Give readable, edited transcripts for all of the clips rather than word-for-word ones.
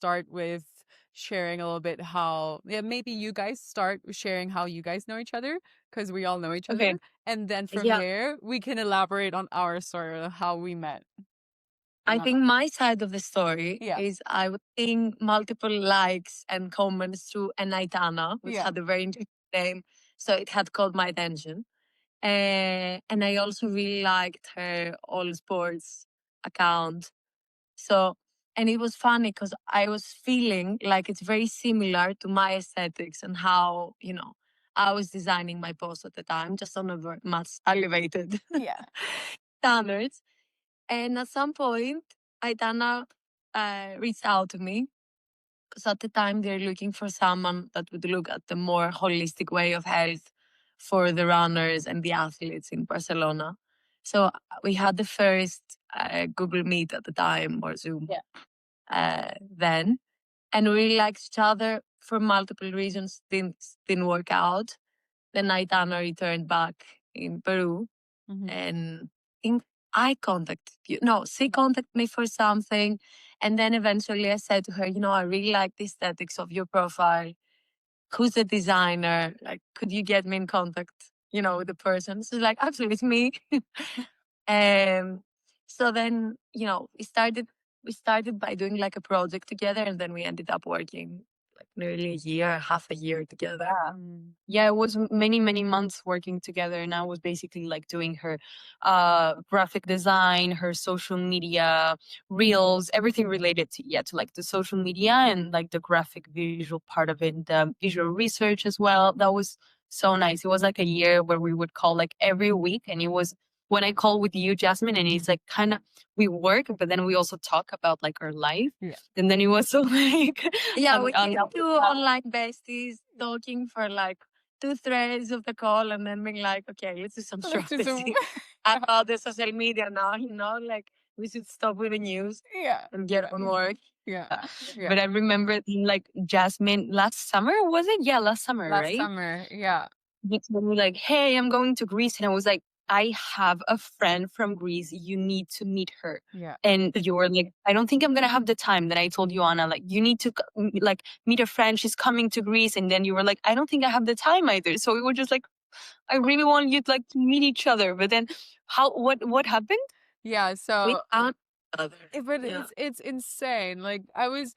start with sharing a little bit how, yeah, maybe you guys start sharing how you guys know each other, because we all know each other. Okay. And then from Yeah. there, we can elaborate on our story of how we met. I Uh, think my side of the story yeah. is I was seeing multiple likes and comments to an Ioanna, which Yeah. had a very interesting name. So it had caught my attention. And I also really liked her all sports account. So, and it was funny because I was feeling like it's very similar to my aesthetics and how, I was designing my post at the time, just on a very much elevated Yeah. standards. And at some point, Aitana reached out to me because at the time they're looking for someone that would look at the more holistic way of health for the runners and the athletes in Barcelona. So we had the first Google Meet at the time, or Zoom. Yeah. Then, and we really liked each other for multiple reasons. Didn't work out. Then Aitana returned back in Peru, Mhm. and think I contacted you. No, she contacted me for something. And then eventually I said to her, I really like the aesthetics of your profile. Who's the designer? Like, could you get me in contact, with the person? She's like, actually, it's me. And so then, we started by doing like a project together, and then we ended up working like nearly a year, half a year together. Yeah, it was many, many months working together, and I was basically like doing her graphic design, her social media, reels, everything related to like the social media and like the graphic visual part of it, the visual research as well. That was so nice. It was like a year where we would call like every week, and it was when I call with you, Jasmine, and it's like kind of we work, but then we also talk about like our life. Yeah. And then it was so like Yeah, we on came to online besties talking for like 2 threads of the call, and then being like, okay, let's do some Let's do some- strategy about the social media now, like we should stop with the news Yeah. and get on work. Yeah. Yeah. But I remember like Jasmine last summer, was it? Yeah, last summer, Last right? summer. Yeah. You told me like, hey, I'm going to Greece. And I was like, I have a friend from Greece. You need to meet her. Yeah. And you were like, I don't think I'm gonna have the time. Then I told Ioanna, like, you need to like meet a friend. She's coming to Greece. And then you were like, I don't think I have the time either. So we were just like, I really want you to like to meet each other. But then what happened? Yeah. We So found each other. but Yeah. it's insane. Like I was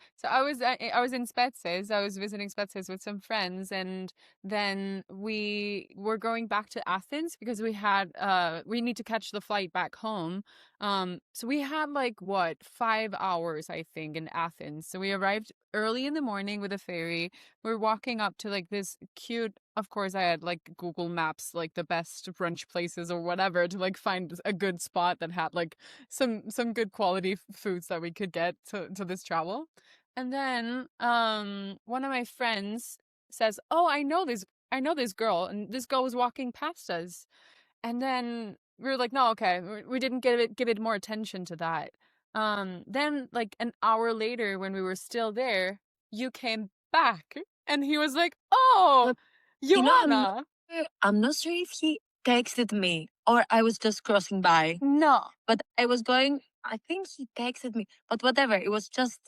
in Spetses. I was visiting Spetses with some friends, and then we were going back to Athens because we need to catch the flight back home. So we had like what 5 hours I think in Athens. So we arrived early in the morning with a ferry. We're walking up to like this cute. Of course, I had like Google Maps, like the best brunch places or whatever, to like find a good spot that had like some good quality foods that we could get to this travel. And then one of my friends says, "Oh, I know this girl," and this girl was walking past us. And then we were like, "No, okay." We didn't give it more attention to that. Then like an hour later when we were still there, you came back and he was like, "Oh, You know, Ioanna." I'm not sure if he texted me or I was just crossing by, No. but I think he texted me, but whatever. It was just,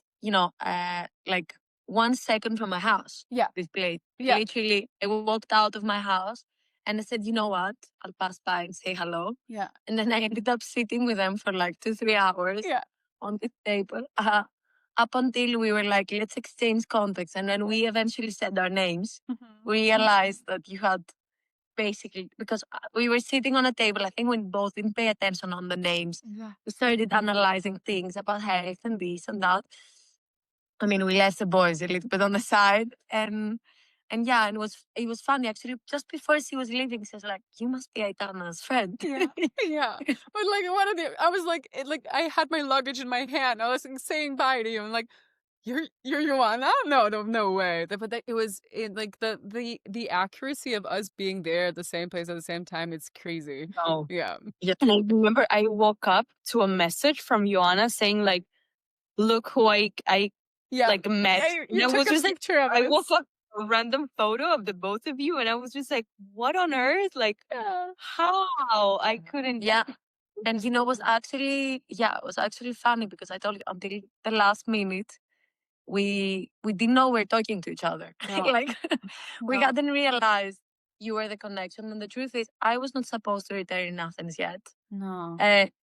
like 1 second from my house. Yeah. This place. Yeah. Literally, I walked out of my house and I said, you know what? I'll pass by and say hello. Yeah. And then I ended up sitting with them for like 2, 3 hours Yeah. on the table. Up until we were like, let's exchange contacts. And when we eventually said our names, we realized that you had basically, because we were sitting on a table, I think we both didn't pay attention on the names. Yeah. We started analyzing things about health and this and that. I mean, we left the boys a little bit on the side, and yeah, and it was funny actually. Just before she was leaving, she was like, "You must be Aitana's friend." Yeah, yeah. But like one of the, I was like, like I had my luggage in my hand. I was like, saying bye to you, and like, you're Ioanna? No way. But it was like the accuracy of us being there at the same place at the same time. It's crazy. Oh, Yeah. yeah. And I remember I woke up to a message from Ioanna saying like, look who I Yeah. like met. Yeah, And you I took was a just like, picture of I it. woke up a random photo of the both of you, and I was just like, what on earth? Like, Yeah. how? I couldn't. Yeah. And it was actually funny because I told you until the last minute we didn't know we're talking to each other. No. Like we No. hadn't realized you were the connection. And the truth is, I was not supposed to return in Athens yet. No.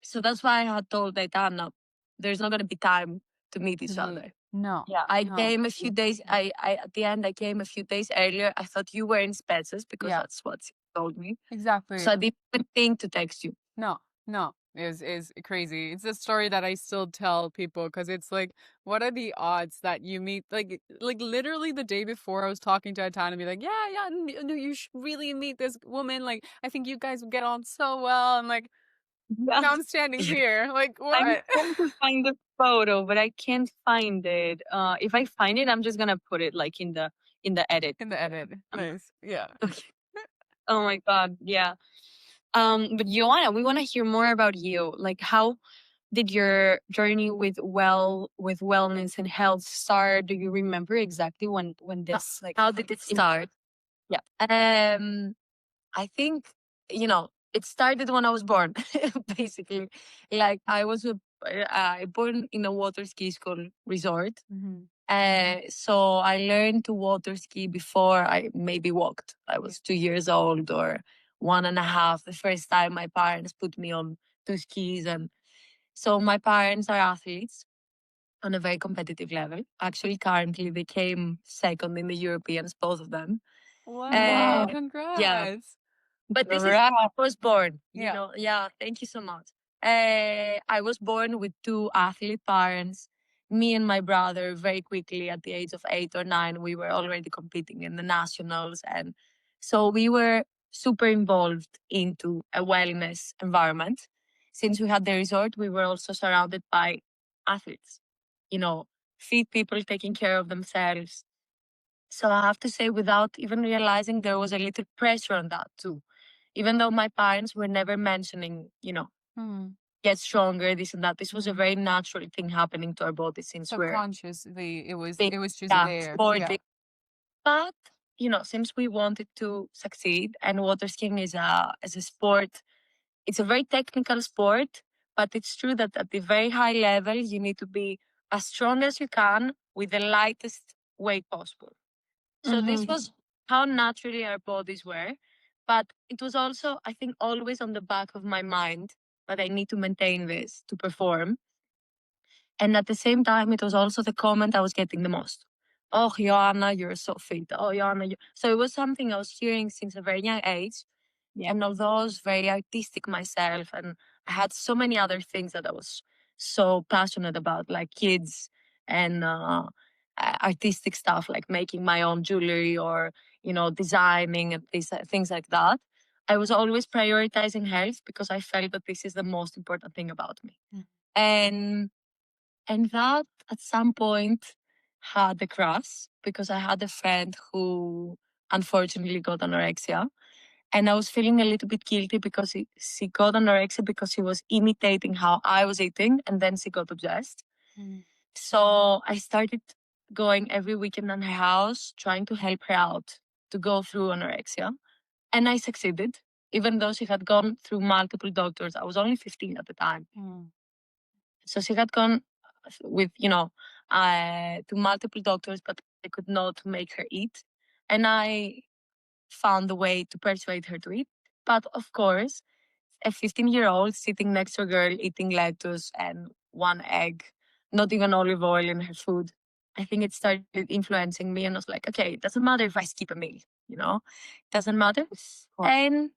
So that's why I had told Ioanna, there's not going to be time to meet each other. No. Yeah. I No. came a few days. I at the end I came a few days earlier. I thought you were in Spetses because Yeah. that's what she told me. Exactly. So I didn't even think to text you. No, no, is crazy. It's a story that I still tell people because it's like, what are the odds that you meet like literally the day before I was talking to Atan and be like, yeah, no, you should really meet this woman. Like, I think you guys would get on so well. I'm like, Yeah. now I'm standing here. Like, I'm what? trying to find the photo, but I can't find it. If I find it, I'm just gonna put it like in the edit. In the edit. Nice. Yeah. Oh my god, yeah. But Joanna, we want to hear more about you. Like, how did your journey with wellness and health start? Do you remember exactly when this like How did it start? Yeah. I think, it started when I was born, basically. Like I born in a water ski school resort. Mm-hmm. So I learned to water ski before I maybe walked. I was 2 years old or 1.5. The first time my parents put me on two skis. And so my parents are athletes on a very competitive level. Actually, currently they came second in the Europeans, both of them. Wow, Yeah. congrats. But this is Right. how I was born. Yeah. Yeah, thank you so much. I was born with two athlete parents. Me and my brother, very quickly at the age of 8 or 9, we were already competing in the nationals. And so we were super involved into a wellness environment. Since we had the resort, we were also surrounded by athletes, fit people taking care of themselves. So I have to say, without even realizing, there was a little pressure on that too. Even though my parents were never mentioning, Hmm. get stronger, this and that. This was a Mhm. very natural thing happening to our body since we're Subconsciously, big, it was just yeah, there. sporting. But since we wanted to succeed, and water skiing is a sport, it's a very technical sport. But it's true that at the very high level, you need to be as strong as you can with the lightest weight possible. So this was how naturally our bodies were. But it was also, I think, always on the back of my mind that I need to maintain this to perform. And at the same time, it was also the comment I was getting the most. Oh, Joanna, you're so fit. Oh, Joanna. So it was something I was hearing since a very young age. Yeah. And although I was very artistic myself, and I had so many other things that I was so passionate about, like kids and artistic stuff, like making my own jewelry or, designing and things like that. I was always prioritizing health because I felt that this is the most important thing about me. Mm. And that at some point had a crash because I had a friend who unfortunately got anorexia. And I was feeling a little bit guilty because she got anorexia because she was imitating how I was eating, and then she got obsessed. Mm. So I started going every weekend at her house, trying to help her out to go through anorexia. And I succeeded, even though she had gone through multiple doctors. I was only 15 at the time. Mm. So she had gone with, to multiple doctors, but they could not make her eat. And I found a way to persuade her to eat. But of course, a 15-year-old sitting next to a girl eating lettuce and one egg, not even olive oil in her food, I think it started influencing me. And I was like, okay, it doesn't matter if I skip a meal, it doesn't matter. And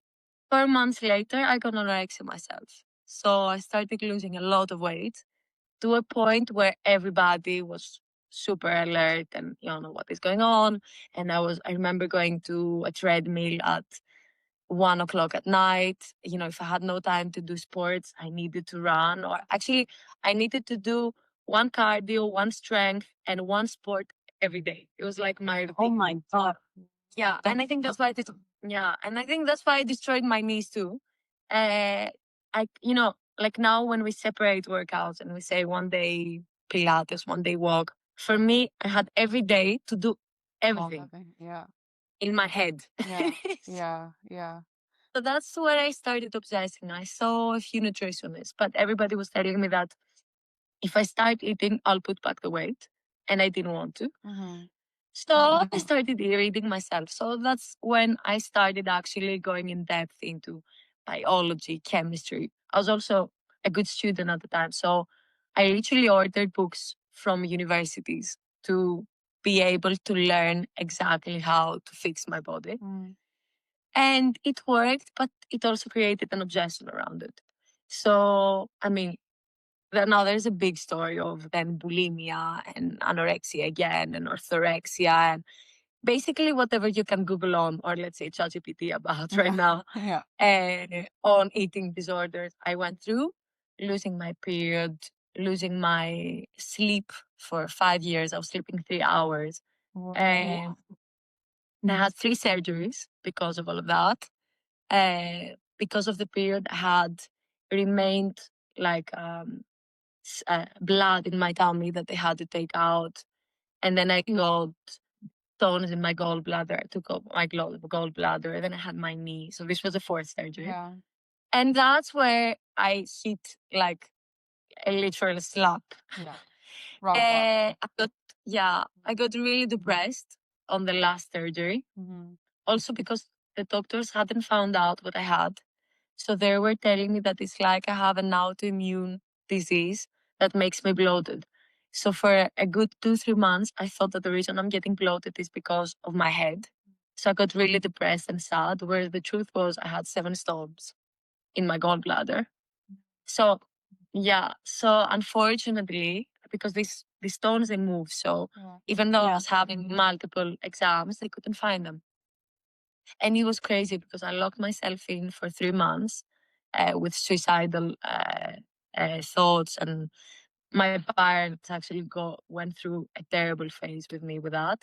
4 months later, I got anorexia myself. So I started losing a lot of weight to a point where everybody was super alert and you don't know what is going on. And I remember going to a treadmill at 1 o'clock at night. If I had no time to do sports, I needed to run, or actually I needed to do one cardio, one strength, and one sport every day. It was like my Oh routine. my god. Yeah, and I think that's why and I think that's why I destroyed my knees too. Like now when we separate workouts and we say one day Pilates, one day walk, for me, I had every day to do everything Yeah. in my head. Yeah. Yeah. Yeah. So that's where I started obsessing. I saw a few nutritionists, but everybody was telling me that if I start eating, I'll put back the weight. and I didn't want to. Mm-hmm. So I started reading myself. So that's when I started actually going in depth into biology, chemistry. I was also a good student at the time. So I literally ordered books from universities to be able to learn exactly how to fix my body. Mm. And it worked, but it also created an obsession around it. So, I mean, now there's a big story of then bulimia and anorexia again and orthorexia and basically whatever you can Google on or let's say ChatGPT about right now Yeah. on eating disorders. I went through losing my period, losing my sleep for 5 years. I was sleeping 3 hours. And I had 3 surgeries because of all of that. Because of the period, I had remained like blood in my tummy that they had to take out. And then I got stones in my gallbladder. I took out my gallbladder. And then I had my knee. So this was the fourth surgery. Yeah. And that's where I hit like a literal slap. Yeah. Rock bottom. I got really depressed on the last surgery. Mm-hmm. Also because the doctors hadn't found out what I had. So they were telling me that it's like I have an autoimmune disease that makes me bloated. So for a good 2-3 months, I thought that the reason I'm getting bloated is because of my head. So I got really depressed and sad, where the truth was I had 7 stones in my gallbladder. So so unfortunately, because these stones they move, so Yeah. even though I was having multiple exams, they couldn't find them. And it was crazy because I locked myself in for 3 months with suicidal thoughts, and my parents actually went through a terrible phase with me with that.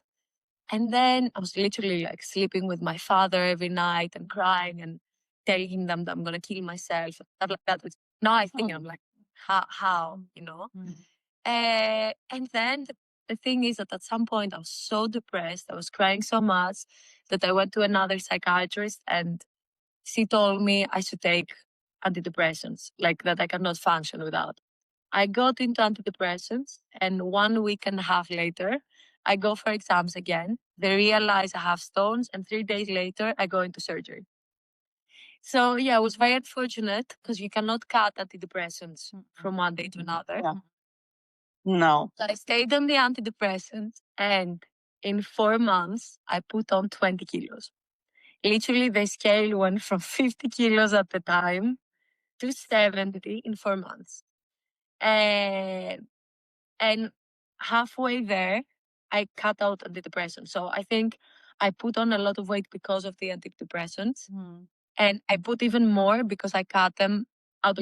And then I was literally like sleeping with my father every night and crying and telling them that I'm gonna kill myself and stuff like that. Which now I think I'm like, how, you know? Mm. And then the thing is that at some point I was so depressed, I was crying so much that I went to another psychiatrist and she told me I should take antidepressants, like that I cannot function without. I got into antidepressants, and 1.5 weeks later, I go for exams again. They realize I have stones, and 3 days later, I go into surgery. So yeah, I was very unfortunate because you cannot cut antidepressants from one day to another. Yeah. No. So I stayed on the antidepressants, and in 4 months, I put on 20 kilos. Literally, the scale went from 50 kilos at the time to 70 in 4 months. And halfway there, I cut out antidepressants. So I think I put on a lot of weight because of the antidepressants. Mm. And I put even more because I cut them out.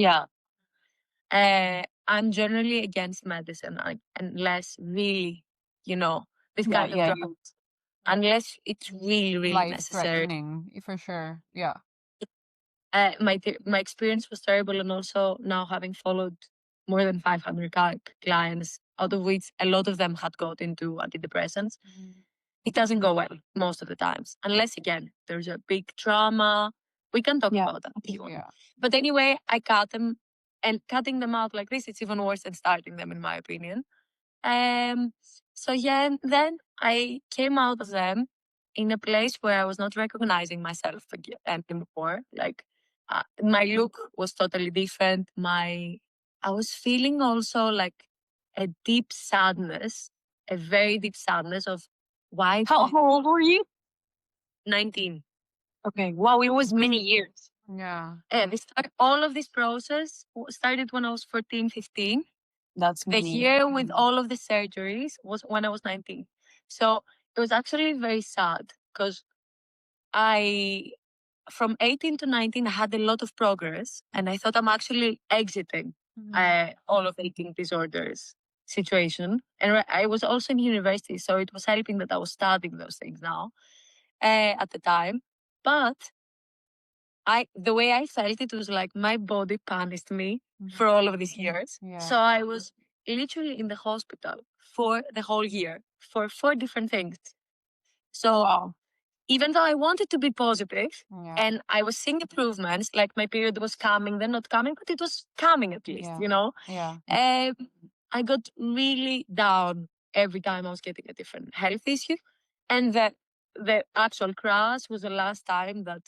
I'm generally against medicine unless really, this kind of drugs. Unless it's really, really Life necessary. threatening, for sure. Yeah. My experience was terrible, and also now having followed more than 500 clients, out of which a lot of them had got into antidepressants, it doesn't go well most of the times, unless again there's a big trauma. We can talk about that if you want. Yeah. But anyway, I cut them, and cutting them out like this, it's even worse than starting them, in my opinion. So yeah, and then I came out of them in a place where I was not recognizing myself anymore. Like my look was totally different. I was feeling also like a deep sadness, a very deep sadness of why. How old were you? 19. Okay. Wow, it was many years. Yeah. And all of this process started when I was 14, 15. That's The many. year with all of the surgeries was when I was 19. So it was actually very sad because from 18 to 19, I had a lot of progress, and I thought I'm actually exiting all of eating disorders situation. And I was also in university, so it was helping that I was studying those things now at the time. But the way I felt it was like my body punished me for all of these years. Yeah. So I was literally in the hospital for the whole year for 4 different things. So even though I wanted to be positive and I was seeing improvements, like my period was coming, then not coming, but it was coming at least, Yeah. I got really down every time I was getting a different health issue. And that the actual crash was the last time that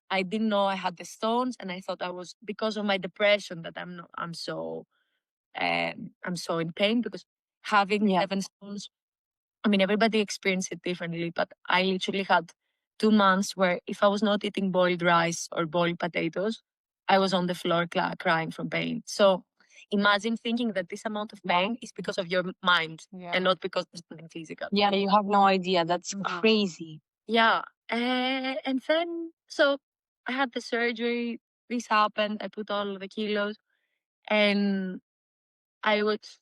I didn't know I had the stones, and I thought I was because of my depression that I'm so in pain because having 7 stones. I mean, everybody experienced it differently, but I literally had 2 months where if I was not eating boiled rice or boiled potatoes, I was on the floor crying from pain. So imagine thinking that this amount of pain is because of your mind Yeah. and not because of something physical. Yeah, you have no idea. That's Mhm. crazy. Yeah. And then, so I had the surgery. This happened. I put all of the kilos, and I was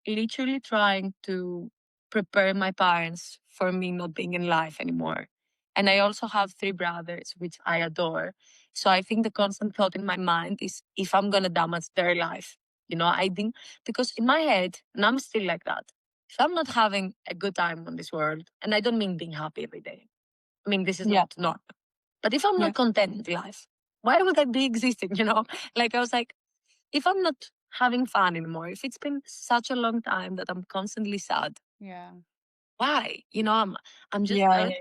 literally trying to prepare my parents for me not being in life anymore. And I also have 3 brothers, which I adore. So I think the constant thought in my mind is if I'm going to damage their life. I didn't, because in my head, and I'm still like that, if I'm not having a good time on this world, and I don't mean being happy every day, I mean, this is not normal. But if I'm not content with life, why would I be existing? Like I was like, if I'm not having fun anymore, if it's been such a long time that I'm constantly sad, Yeah. why? I'm just Yeah, sad.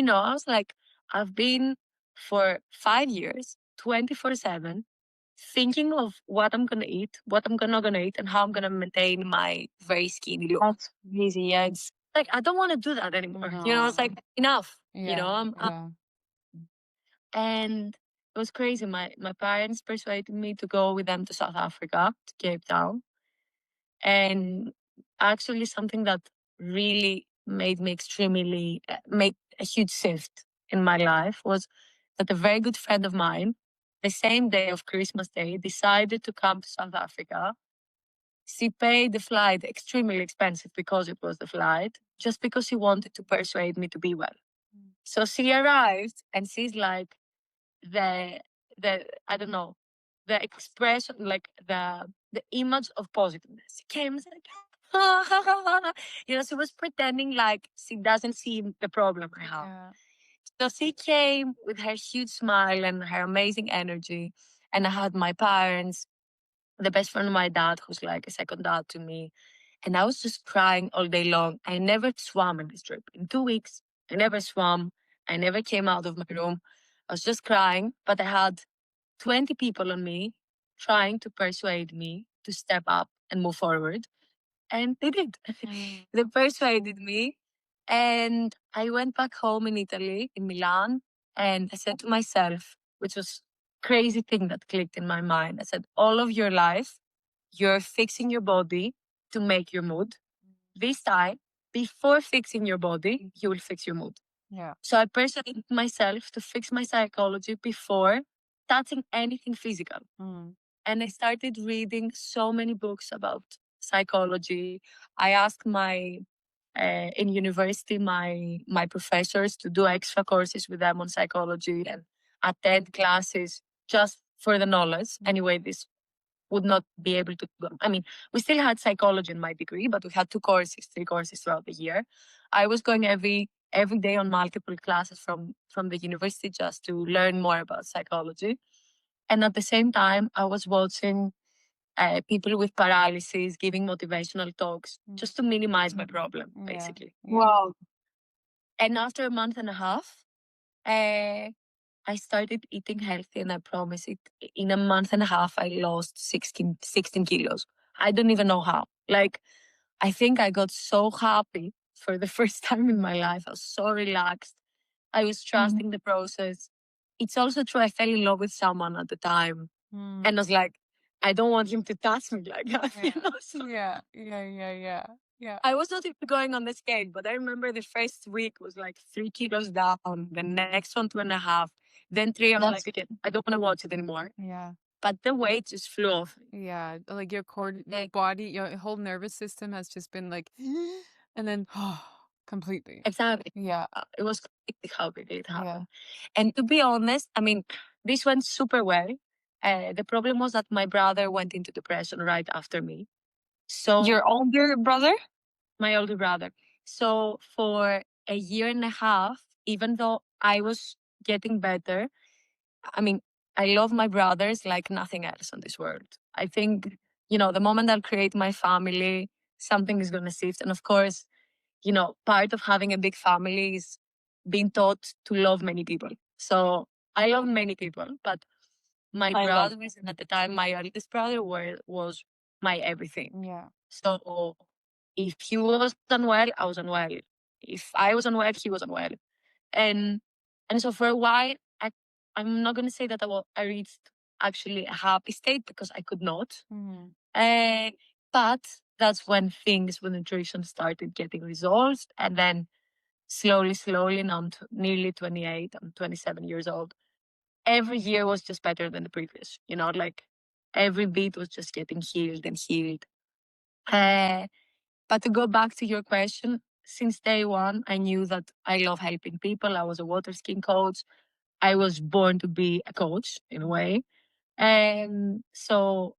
I was like, I've been for 5 years, 24/7, thinking of what I'm gonna eat, what I'm not gonna eat, and how I'm gonna maintain my very skinny look. that's crazy. Yeah, it's Like I don't want to do that anymore. It's No. like enough. Yeah. Yeah. And it was crazy. My parents persuaded me to go with them to South Africa, to Cape Town. And actually something that really made me extremely made a huge shift in my life was that a very good friend of mine, the same day of Christmas Day, decided to come to South Africa. She paid the flight extremely expensive because it was the flight, just because she wanted to persuade me to be well. So she arrived and she's like, the I don't know, the expression, like the image of positiveness. She came and said, she was pretending like she doesn't see the problem I have. Yeah. So she came with her huge smile and her amazing energy. And I had my parents, the best friend of my dad, who's like a second dad to me. And I was just crying all day long. I never swam in this trip. In 2 weeks, I never swam. I never came out of my room. I was just crying, but I had 20 people on me trying to persuade me to step up and move forward. And they did. Mm. They persuaded me. And I went back home in Italy, in Milan, and I said to myself, which was crazy thing that clicked in my mind. I said, all of your life, you're fixing your body to make your mood. This time, before fixing your body, you will fix your mood. Yeah. So I persuaded myself to fix my psychology before touching anything physical. Mm. And I started reading so many books about psychology. I asked in university my professors to do extra courses with them on psychology and attend classes just for the knowledge. Anyway, this would not be able to go. I mean, we still had psychology in my degree, but we had 3 courses throughout the year. I was going every day on multiple classes from the university just to learn more about psychology. And at the same time, I was watching people with paralysis giving motivational talks just to minimize my problem, Yeah. basically. Yeah. wow. And after a month and a half, uh, I started eating healthy, and I promise it. In a month and a half, I lost 16 kilos. I don't even know how. Like, I think I got so happy for the first time in my life. I was so relaxed. I was trusting the process. It's also true, I fell in love with someone at the time. Mm. And I was like, I don't want him to touch me like that. Yeah. So Yeah. Yeah. Yeah. Yeah. Yeah. I was not even going on the scale, but I remember the first week was like 3 kilos down, the next one 2.5, then three. I was That's like, okay, I don't want to watch it anymore. Yeah. But the weight just flew off. Yeah. Like your core Like, body, your whole nervous system has just been like, and then completely. exactly. Yeah. It was crazy how quickly it Yeah. happened. And to be honest, I mean, this went super well. The problem was that my brother went into depression right after me. So your older brother? my older brother. So for a year and a half, even though I was getting better, I mean, I love my brothers like nothing else on this world. I think, the moment I'll create my family, something is going to shift. And of course, you know, part of having a big family is being taught to love many people. So I love many people, but my I love. brothers, and at the time my eldest brother was my everything. Yeah. So if he was unwell, I was unwell. If I was unwell, he was unwell. And so for a while, I'm not gonna say that I reached actually a happy state because I could not. Mm-hmm. But that's when things with nutrition started getting resolved. And then slowly, now I'm nearly 28, I'm 27 years old. Every year was just better than the previous, you know, like every beat was just getting healed and healed. But to go back to your question, since day one, I knew that I love helping people. I was a water skiing coach. I was born to be a coach in a way. And so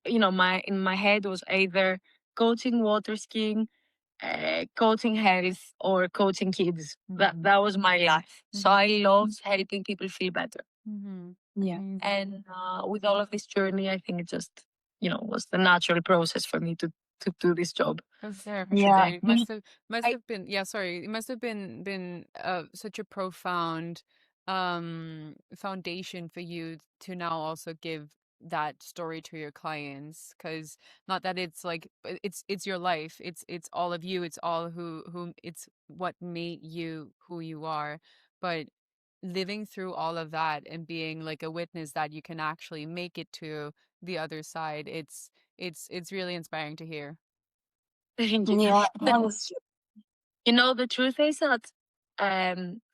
you know, in my head was either coaching water skiing, coaching health, or coaching kids. That was my life. So I loved helping people feel better. Mm-hmm. Yeah. And with all of this journey, I think it just, you know, was the natural process for me to do this job. That's very Yeah. fascinating. Must I- have been, yeah, sorry. It must have been such a profound foundation for you to now also give that story to your clients, because not that it's like it's your life, it's all of you, it's all who it's what made you who you are, but living through all of that and being like a witness that you can actually make it to the other side, it's really inspiring to hear. Thank you. Yeah. You know, the truth is that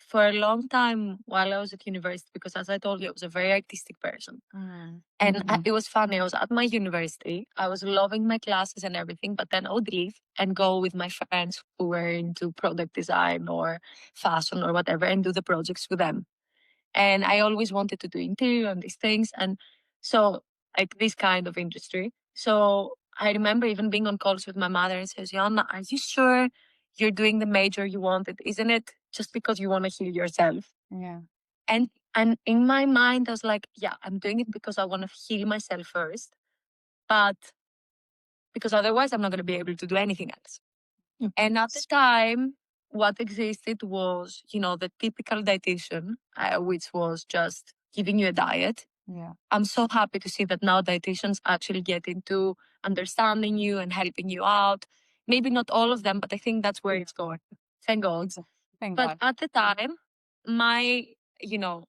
for a long time while I was at university, because as I told you, I was a very artistic person. Mm. And it was funny. I was at my university. I was loving my classes and everything, but then I would leave and go with my friends who were into product design or fashion or whatever and do the projects with them. And I always wanted to do interior and these things. And so, like this kind of industry. So I remember even being on calls with my mother and says, Ioanna, are you sure you're doing the major you wanted? Isn't it just because you want to heal yourself? Yeah. And in my mind, I was like, yeah, I'm doing it because I want to heal myself first. But because otherwise I'm not going to be able to do anything else. And at the time, what existed was, you know, the typical dietitian, which was just giving you a diet. Yeah. I'm so happy to see that now dietitians actually get into understanding you and helping you out. Maybe not all of them, but I think that's where it's going. Thank God. Thank But God. at the time, my, you know,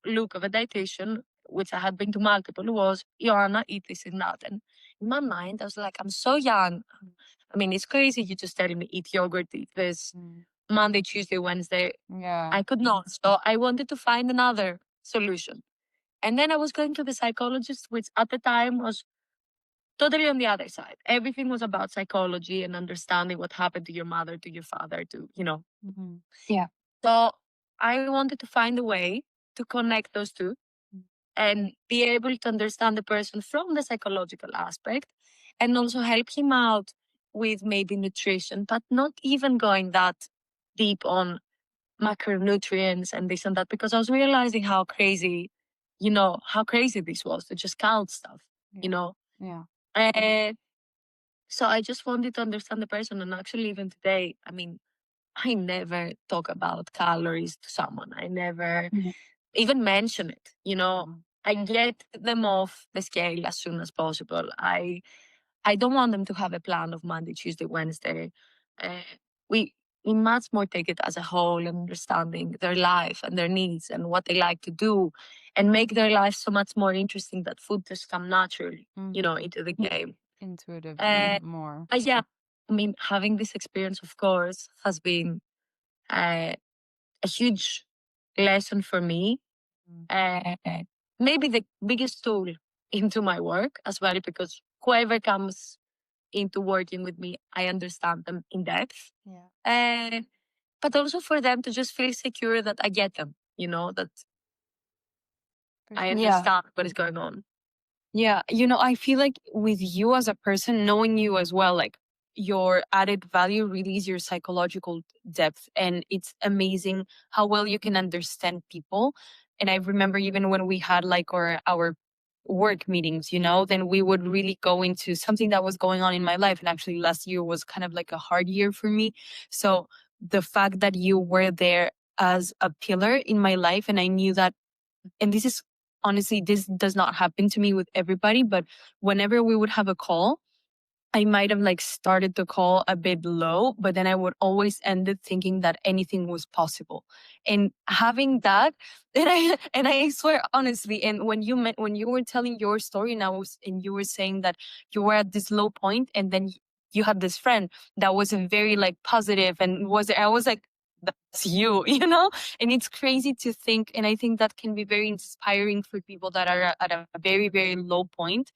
look of a dietitian, which I had been to multiple, was Ioanna, eat this and that. And in my mind, I was like, I'm so young. I mean, it's crazy. You just telling me eat yogurt, eat this Monday, Tuesday, Wednesday. Yeah. I could not. So I wanted to find another solution. And then I was going to the psychologist, which at the time was totally on the other side. Everything was about psychology and understanding what happened to your mother, to your father, to, you know. Mm-hmm. So I wanted to find a way to connect those two and be able to understand the person from the psychological aspect and also help him out with maybe nutrition, but not even going that deep on macronutrients and this and that, because I was realizing how crazy, you know, how crazy this was to just count stuff, you know. Yeah. And so I just wanted to understand the person. And actually, even today, I mean, I never talk about calories to someone. I never even mention it. You know, I get them off the scale as soon as possible. I don't want them to have a plan of Monday, Tuesday, Wednesday. Uh, we we much more take it as a whole and understanding their life and their needs and what they like to do, and make their life so much more interesting that food just come naturally, you know, into the game. Intuitive Uh, more. but yeah, I mean, having this experience, of course, has been uh, a huge lesson for me. Uh, Maybe the biggest tool into my work as well, because whoever comes into working with me, I understand them in depth. Yeah. But also for them to just feel secure that I get them, you know, that I Yeah. understand what is going on. Yeah, you know, I feel like with you as a person, knowing you as well, like your added value really is your psychological depth. And it's amazing how well you can understand people. And I remember even when we had like our work meetings, you know, then we would really go into something that was going on in my life. And actually last year was kind of like a hard year for me. So the fact that you were there as a pillar in my life, and I knew that, and this is honestly, this does not happen to me with everybody, but whenever we would have a call, I might have like started the call a bit low, but then I would always end it thinking that anything was possible. And having that, and I swear honestly, and when you were telling your story, and you were saying that you were at this low point, and then you had this friend that was very like positive, and I was like, that's you, you know? And it's crazy to think, and I think that can be very inspiring for people that are at a very, very low point,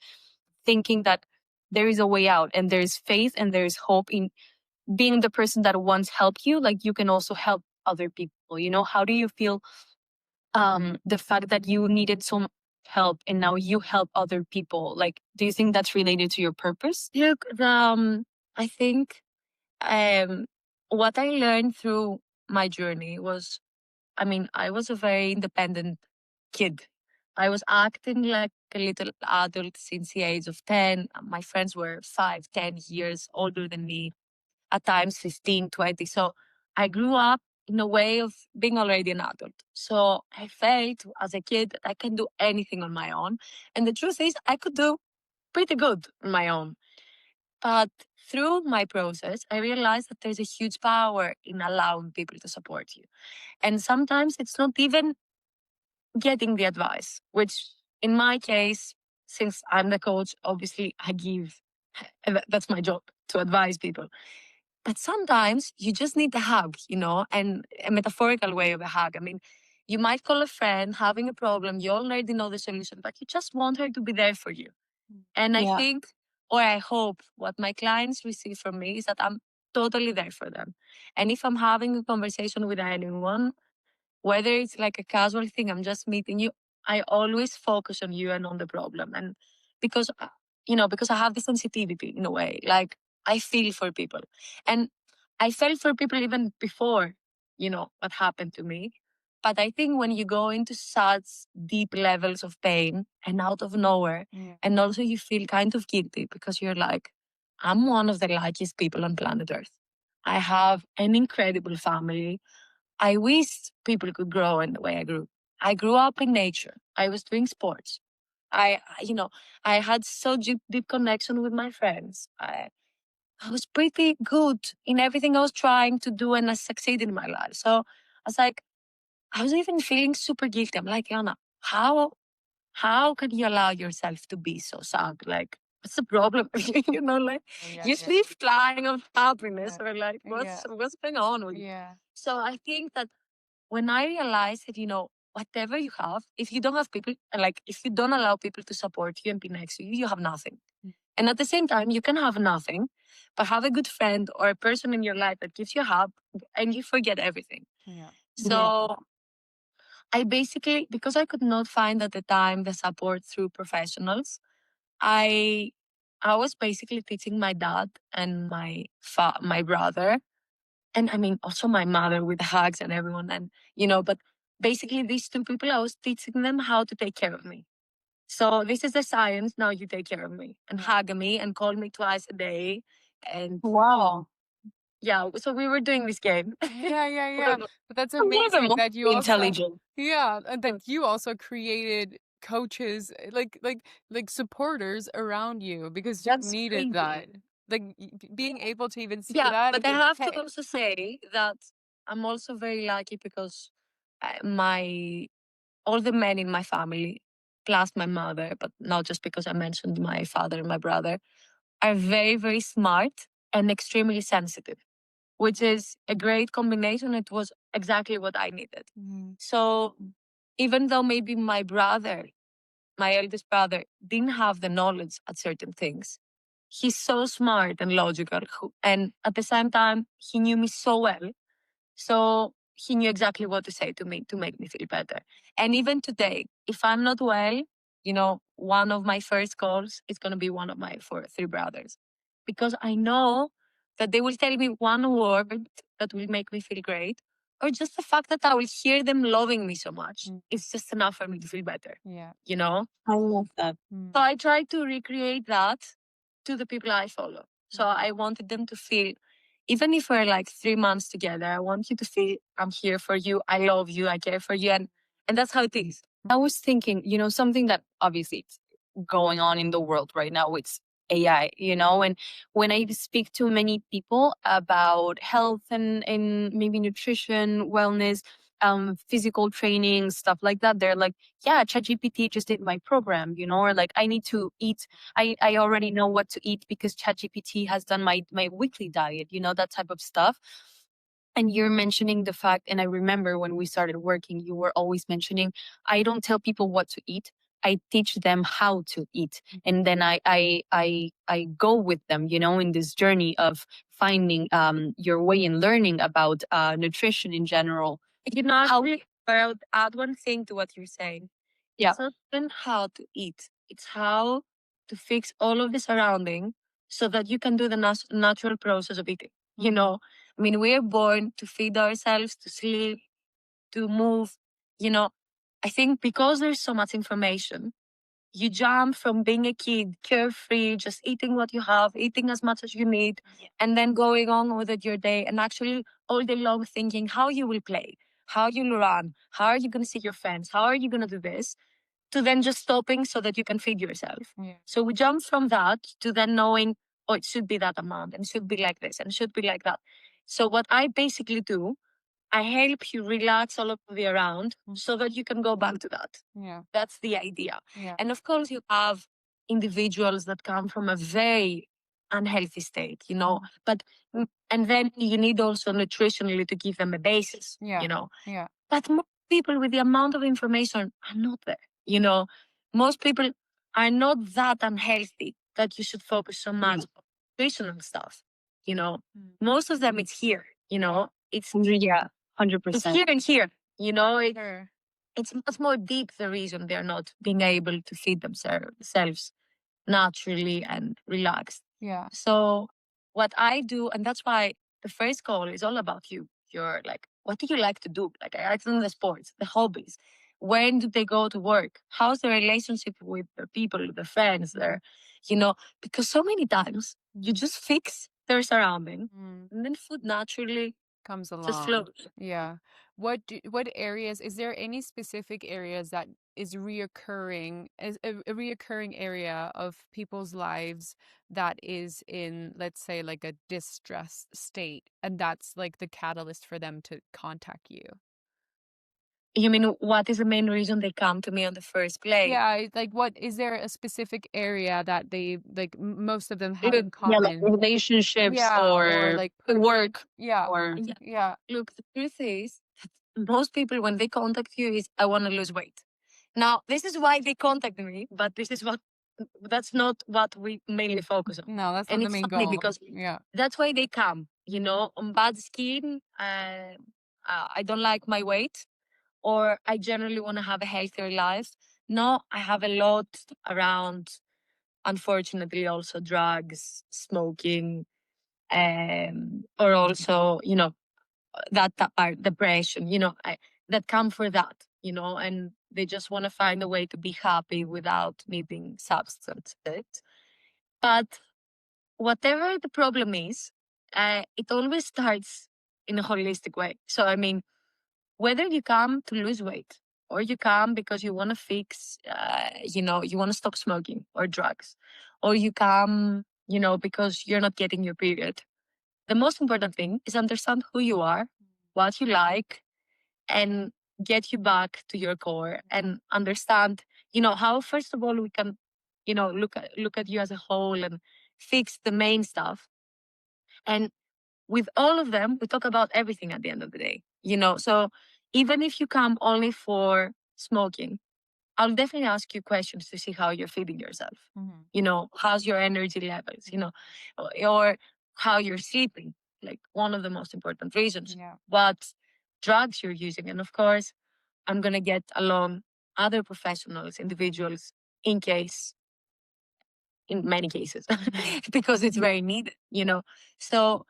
thinking that there is a way out, and there's faith, and there's hope in being the person that once helped you. Like, you can also help other people, you know? How do you feel the fact that you needed so much help and now you help other people? Like, do you think that's related to your purpose? Look, I think what I learned through my journey was, I mean, I was a very independent kid. I was acting like a little adult since the age of 10. My friends were 5, 10 years older than me, at times 15, 20. So I grew up in a way of being already an adult. So I felt as a kid that I can do anything on my own. And the truth is, I could do pretty good on my own. But through my process, I realized that there's a huge power in allowing people to support you. And sometimes it's not even getting the advice, which in my case, since I'm the coach, obviously I give, that's my job, to advise people. But sometimes you just need a hug, you know, and a metaphorical way of a hug. I mean, you might call a friend having a problem, you already know the solution, but you just want her to be there for you. And I Yeah. think, or I hope, what my clients receive from me is that I'm totally there for them. And if I'm having a conversation with anyone, whether it's like a casual thing, I'm just meeting you, I always focus on you and on the problem. And because, because I have the sensitivity in a way, like I feel for people. And I felt for people even before, what happened to me. But I think when you go into such deep levels of pain and out of nowhere, Yeah. and also you feel kind of guilty because you're like, I'm one of the luckiest people on planet Earth. I have an incredible family. I wish people could grow in the way I grew. I grew up in nature. I was doing sports. I had so deep connection with my friends. I was pretty good in everything I was trying to do, and I succeeded in my life. So I was like, I was even feeling super guilty. I'm like, Ioanna, how can you allow yourself to be so sad? Like, what's the problem? Like Yeah, you yeah, sleep flying of happiness, yeah, or like yeah, what's going on with you? yeah, So I think that when I realized that, whatever you have, if you don't have people, like if you don't allow people to support you and be next to you, you have nothing. Mm. And at the same time, you can have nothing, but have a good friend or a person in your life that gives you help, and you forget everything. yeah. So I basically, because I could not find at the time the support through professionals, I I was basically teaching my dad and my brother, and I mean also my mother with hugs and everyone, and but basically these two people, I was teaching them how to take care of me. So this is the science. Now you take care of me and hug me and call me twice a day, and Wow. yeah. So we were doing this game. Yeah, yeah, yeah. Well, But that's Never amazing more that you also, intelligent. yeah, and that you also created coaches, like supporters around you because you That's needed that. crazy. Like being able to even see Yeah, that but and I be like, have to hey, also say that I'm also very lucky because my all the men in my family, plus my mother, but not just because I mentioned my father and my brother, are very, very smart and extremely sensitive, which is a great combination. It was exactly what I needed. Mhm. So even though maybe my eldest brother, didn't have the knowledge at certain things, he's so smart and logical. And at the same time, he knew me so well. So he knew exactly what to say to me to make me feel better. And even today, if I'm not well, one of my first calls is going to be one of my three brothers, because I know that they will tell me one word that will make me feel great, or just the fact that I will hear them loving me so much, Mm. it's just enough for me to feel better. Yeah. You know? I love that. So I try to recreate that to the people I follow. So I wanted them to feel, even if we're like 3 months together, I want you to feel I'm here for you, I love you, I care for you, and that's how it is. I was thinking, something that obviously it's going on in the world right now, it's AI, and when I speak to many people about health and maybe nutrition, wellness, physical training, stuff like that, they're like, yeah, ChatGPT just did my program, or like I need to eat. I already know what to eat because ChatGPT has done my weekly diet, that type of stuff. And you're mentioning the fact, and I remember when we started working, you were always mentioning, I don't tell people what to eat. I teach them how to eat. And then I go with them, in this journey of finding your way and learning about nutrition in general. How I'll add one thing to what you're saying. Yeah. It's not even how to eat. It's how to fix all of the surrounding so that you can do the natural process of eating. I mean, we are born to feed ourselves, to sleep, to move. I think because there's so much information, you jump from being a kid, carefree, just eating what you have, eating as much as you need, and then going on with it your day, and actually all day long thinking how you will play, how you'll run, how are you going to see your friends, how are you going to do this, to then just stopping so that you can feed yourself. Yeah. So we jump from that to then knowing, oh, it should be that amount, and it should be like this, and it should be like that. So what I basically do, I help you relax all of the way around so that you can go back to that. Yeah. That's the idea. Yeah. And of course, you have individuals that come from a very unhealthy state, but and then you need also nutritionally to give them a basis, Yeah. Yeah. But most people with the amount of information are not there, Most people are not that unhealthy that you should focus so much on nutritional stuff. Most of them, it's here. It's 100%. here and here. Sure. It's much more deep the reason they're not being able to feed themselves naturally and relaxed. Yeah. So what I do, and that's why the first call is all about you. You're like, what do you like to do? Like I ask them the sports, the hobbies. When do they go to work? How's the relationship with the people, the friends there? Because so many times you just fix their surrounding and then food naturally Comes just along. flows. Yeah. What areas, is there any specific areas that is reoccurring, as a reoccurring area of people's lives that is in, let's say, like a distressed state, and that's like the catalyst for them to contact you? You mean what is the main reason they come to me in the first place? Yeah, like what is there a specific area that they like most of them have in Yeah, like common? relationships Yeah, or like work. yeah, Or yeah. Look, the truth is that most people, when they contact you, is I want to lose weight. Now, this is why they contact me, but that's not what we mainly focus on. No, that's not And the it's main funny goal. because Yeah. that's why they come, on bad skin. I don't like my weight, or I generally want to have a healthier life. No, I have a lot around, unfortunately, also drugs, smoking, or also, that are depression, that come for that, and they just want to find a way to be happy without needing substances. But whatever the problem is, it always starts in a holistic way. So, I mean, whether you come to lose weight or you come because you want to fix, you want to stop smoking or drugs, or you come, because you're not getting your period, the most important thing is understand who you are, what you like, and get you back to your core and understand, how first of all we can, look at you as a whole and fix the main stuff. And with all of them, we talk about everything at the end of the day. So even if you come only for smoking, I'll definitely ask you questions to see how you're feeding yourself. How's your energy levels, or how you're sleeping, like one of the most important reasons. Yeah. What drugs you're using. And of course, I'm going to get along other professionals, individuals, in case, in many cases, because it's very needed. So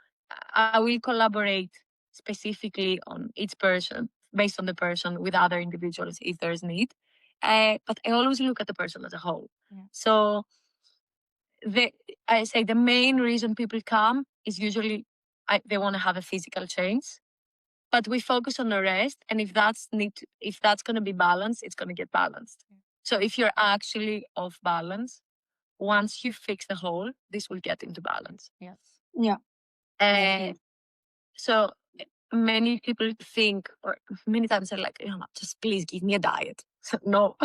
I will collaborate specifically on each person, based on the person with other individuals if there's need. But I always look at the person as a whole. Yeah. So I say the main reason people come is usually they want to have a physical change, but we focus on the rest. And if that's going to be balanced, it's going to get balanced. Yeah. So if you're actually off balance, once you fix the whole, this will get into balance. Yes. Yeah. So many people think, or many times they're like, just please give me a diet. No,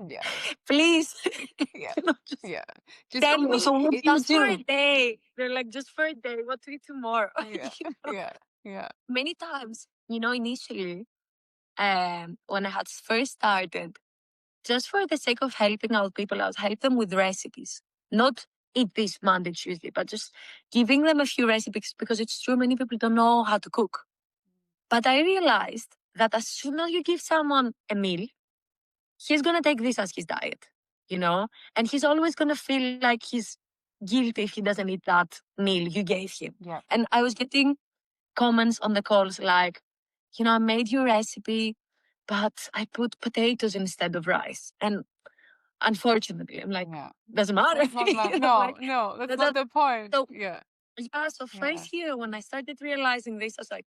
Yeah. please, Yeah. just Yeah. Just tell me. So what do you Just for do? a day. They're like, just for a day. What to eat tomorrow? yeah. Yeah. Yeah. Many times, initially, when I had first started, just for the sake of helping out people, I would help them with recipes. Not eat this Monday, Tuesday, but just giving them a few recipes, because it's true, many people don't know how to cook. But I realized that as soon as you give someone a meal, he's going to take this as his diet, and he's always going to feel like he's guilty if he doesn't eat that meal you gave him. Yeah. And I was getting comments on the calls like, I made your recipe, but I put potatoes instead of rice. And unfortunately, I'm like, Yeah. doesn't matter. That's not like, no, that's not the point. So, yeah. Yeah, so Yeah. first year when I started realizing this, I was like,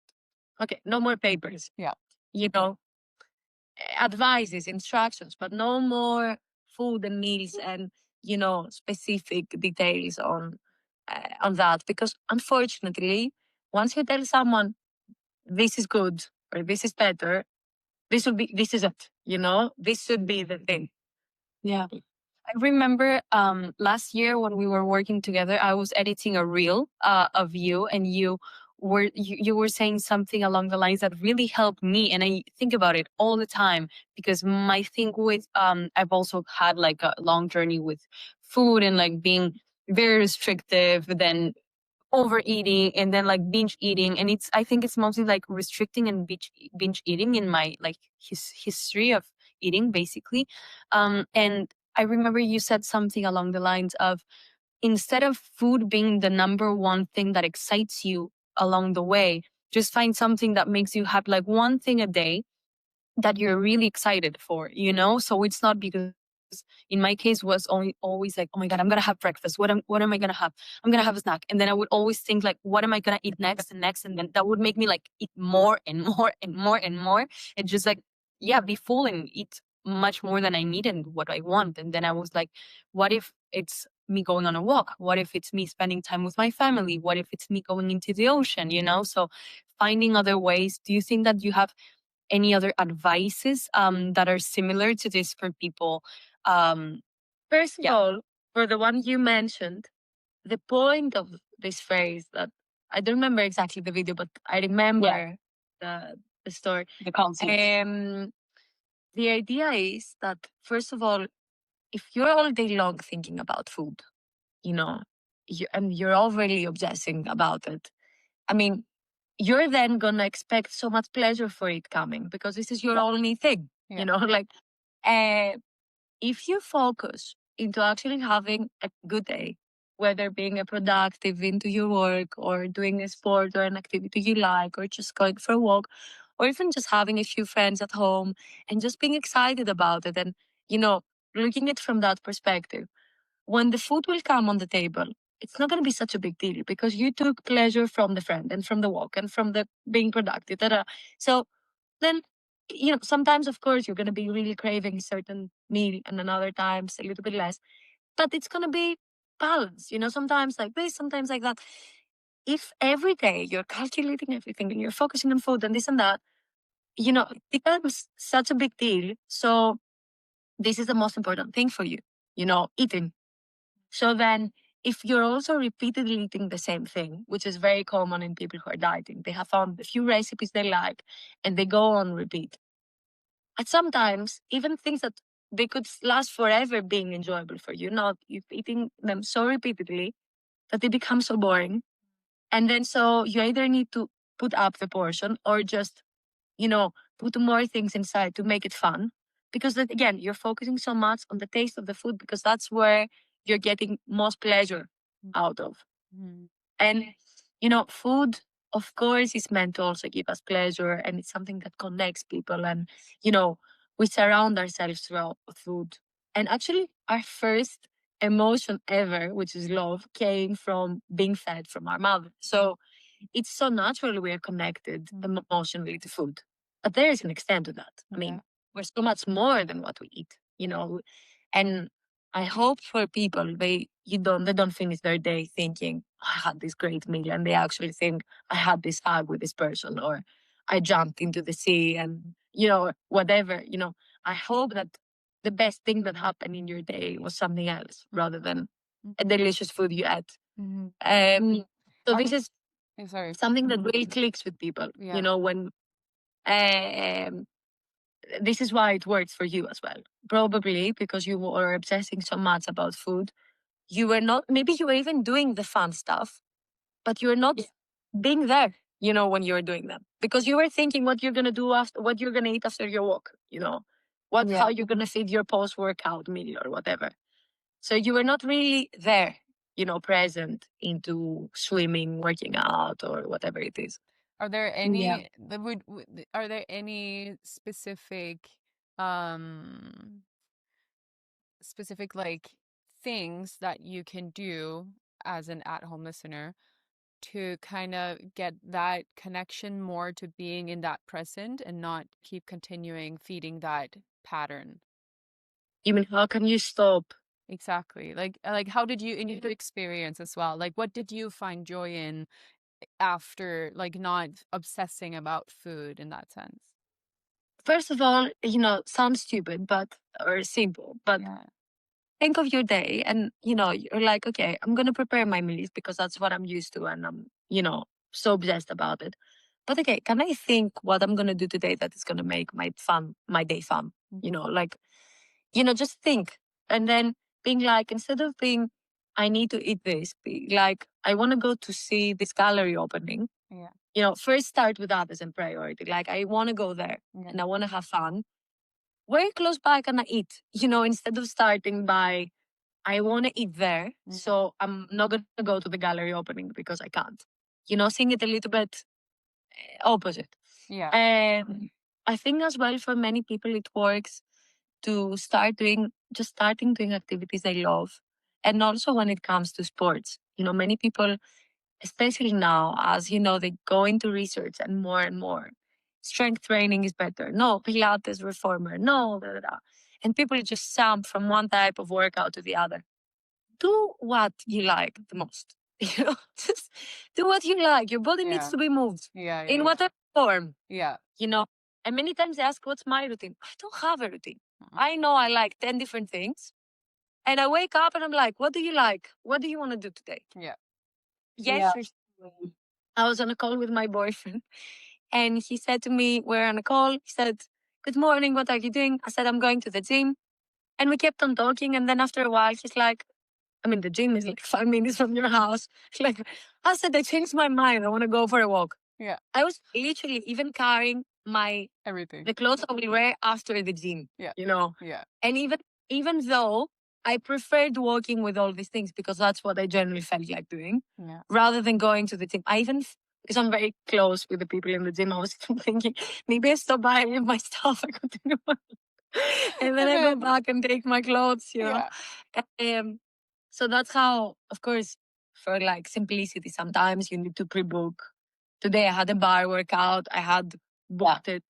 okay, no more papers. Yeah. Advices, instructions, but no more food and meals and, specific details on that. Because unfortunately, once you tell someone this is good or this is better, this is it, this should be the thing. Yeah. I remember last year when we were working together, I was editing a reel of you, and you were saying something along the lines that really helped me, and I think about it all the time, because my thing with I've also had like a long journey with food and like being very restrictive, then overeating, and then like binge eating, and I think it's mostly like restricting and binge eating in my like history of eating basically. And I remember you said something along the lines of, instead of food being the number one thing that excites you along the way, just find something that makes you happy, like one thing a day that you're really excited for, So it's not, because in my case was always like, oh my God, I'm gonna have breakfast. What am I gonna have? I'm gonna have a snack. And then I would always think like, what am I gonna eat next and next? And then that would make me like eat more and more and more and more. And just like, yeah, be full and eat much more than I need and what I want. And then I was like, what if it's me going on a walk? What if it's me spending time with my family? What if it's me going into the ocean? So finding other ways. Do you think that you have any other advices that are similar to this for people? First of all, for the one you mentioned, the point of this phrase that I don't remember exactly the video, but I remember the story. The concept. The idea is that, first of all, if you're all day long thinking about food, and you're overly obsessing about it, I mean, you're then going to expect so much pleasure for it coming, because this is your only thing, like, if you focus into actually having a good day, whether being a productive into your work or doing a sport or an activity you like, or just going for a walk, or even just having a few friends at home and just being excited about it, and, looking at it from that perspective, when the food will come on the table, it's not going to be such a big deal, because you took pleasure from the friend and from the walk and from the being productive. So then, sometimes, of course, you're going to be really craving a certain meal, and another times a little bit less, but it's going to be balanced, sometimes like this, sometimes like that. If every day you're calculating everything and you're focusing on food and this and that, it becomes such a big deal. So this is the most important thing for you, eating. So then, if you're also repeatedly eating the same thing, which is very common in people who are dieting, they have found a few recipes they like and they go on repeat. And sometimes even things that they could last forever being enjoyable for you, not you eating them so repeatedly that they become so boring. And then so you either need to put up the portion or just, put more things inside to make it fun. Because that, again, you're focusing so much on the taste of the food, because that's where you're getting most pleasure out of. Mm. And, food of course, it's meant to also give us pleasure, and it's something that connects people. And, we surround ourselves through food. And actually, our first emotion ever, which is love, came from being fed from our mother. So it's so natural we are connected emotionally to food. But there is an extent to that. I mean, we're so much more than what we eat. And I hope for people they don't finish their day thinking I had this great meal, and they actually think I had this hug with this person, or I jumped into the sea, and whatever. I hope that the best thing that happened in your day was something else rather than a delicious food you ate. So this is Sorry. something that really clicks with people. Yeah. When um, this is why it works for you as well. Probably because you were obsessing so much about food. You were not, maybe you were even doing the fun stuff, but you were not being there, when you were doing them. Because you were thinking what you're going to do after, what you're going to eat after your walk, how you're going to feed your post workout meal or whatever. So you were not really there, present into swimming, working out, or whatever it is. Are there any are there any um specific like things that you can do as an at-home listener to kind of get that connection more to being in that present and not keep continuing feeding that pattern? You mean, how can you stop? Exactly. Like how did you in your experience as well? Like what did you find joy in after like not obsessing about food in that sense? First of all, sounds stupid, or simple, but think of your day and, you're like, okay, I'm going to prepare my meals because that's what I'm used to. And I'm, so obsessed about it. But okay, can I think what I'm going to do today that is going to make my day fun? Just think. And then being like, instead of being, I need to eat this, be like, I want to go to see this gallery opening. First start with that as a priority. Like, I want to go there and I want to have fun. Where close by can I eat? Instead of starting by, I want to eat there. So I'm not going to go to the gallery opening because I can't. Seeing it a little bit opposite. Yeah. And I think as well for many people, it works to starting doing activities they love. And also when it comes to sports, many people, especially now, as they go into research and more, strength training is better. No, Pilates reformer. No, blah, blah, blah. And people just jump from one type of workout to the other. Do what you like the most. Just do what you like. Your body needs to be moved in whatever form. Yeah. And many times they ask, what's my routine? I don't have a routine. I know I like 10 different things. And I wake up and I'm like, what do you like? What do you want to do today? Yeah. Yesterday, I was on a call with my boyfriend. And he said to me, we're on a call. He said, good morning, what are you doing? I said, I'm going to the gym. And we kept on talking. And then after a while, he's like, the gym is like 5 minutes from your house. Like, I said, I changed my mind. I want to go for a walk. Yeah. I was literally even carrying Everything. the clothes I will wear after the gym. Yeah. Yeah. And even though I preferred walking with all these things because that's what I generally felt like doing, rather than going to the gym. Because I'm very close with the people in the gym, I was thinking maybe I stop buying my stuff. I continue, and then I go back and take my clothes. So that's how, of course, for like simplicity, sometimes you need to pre-book. Today I had a bar workout. I had booked it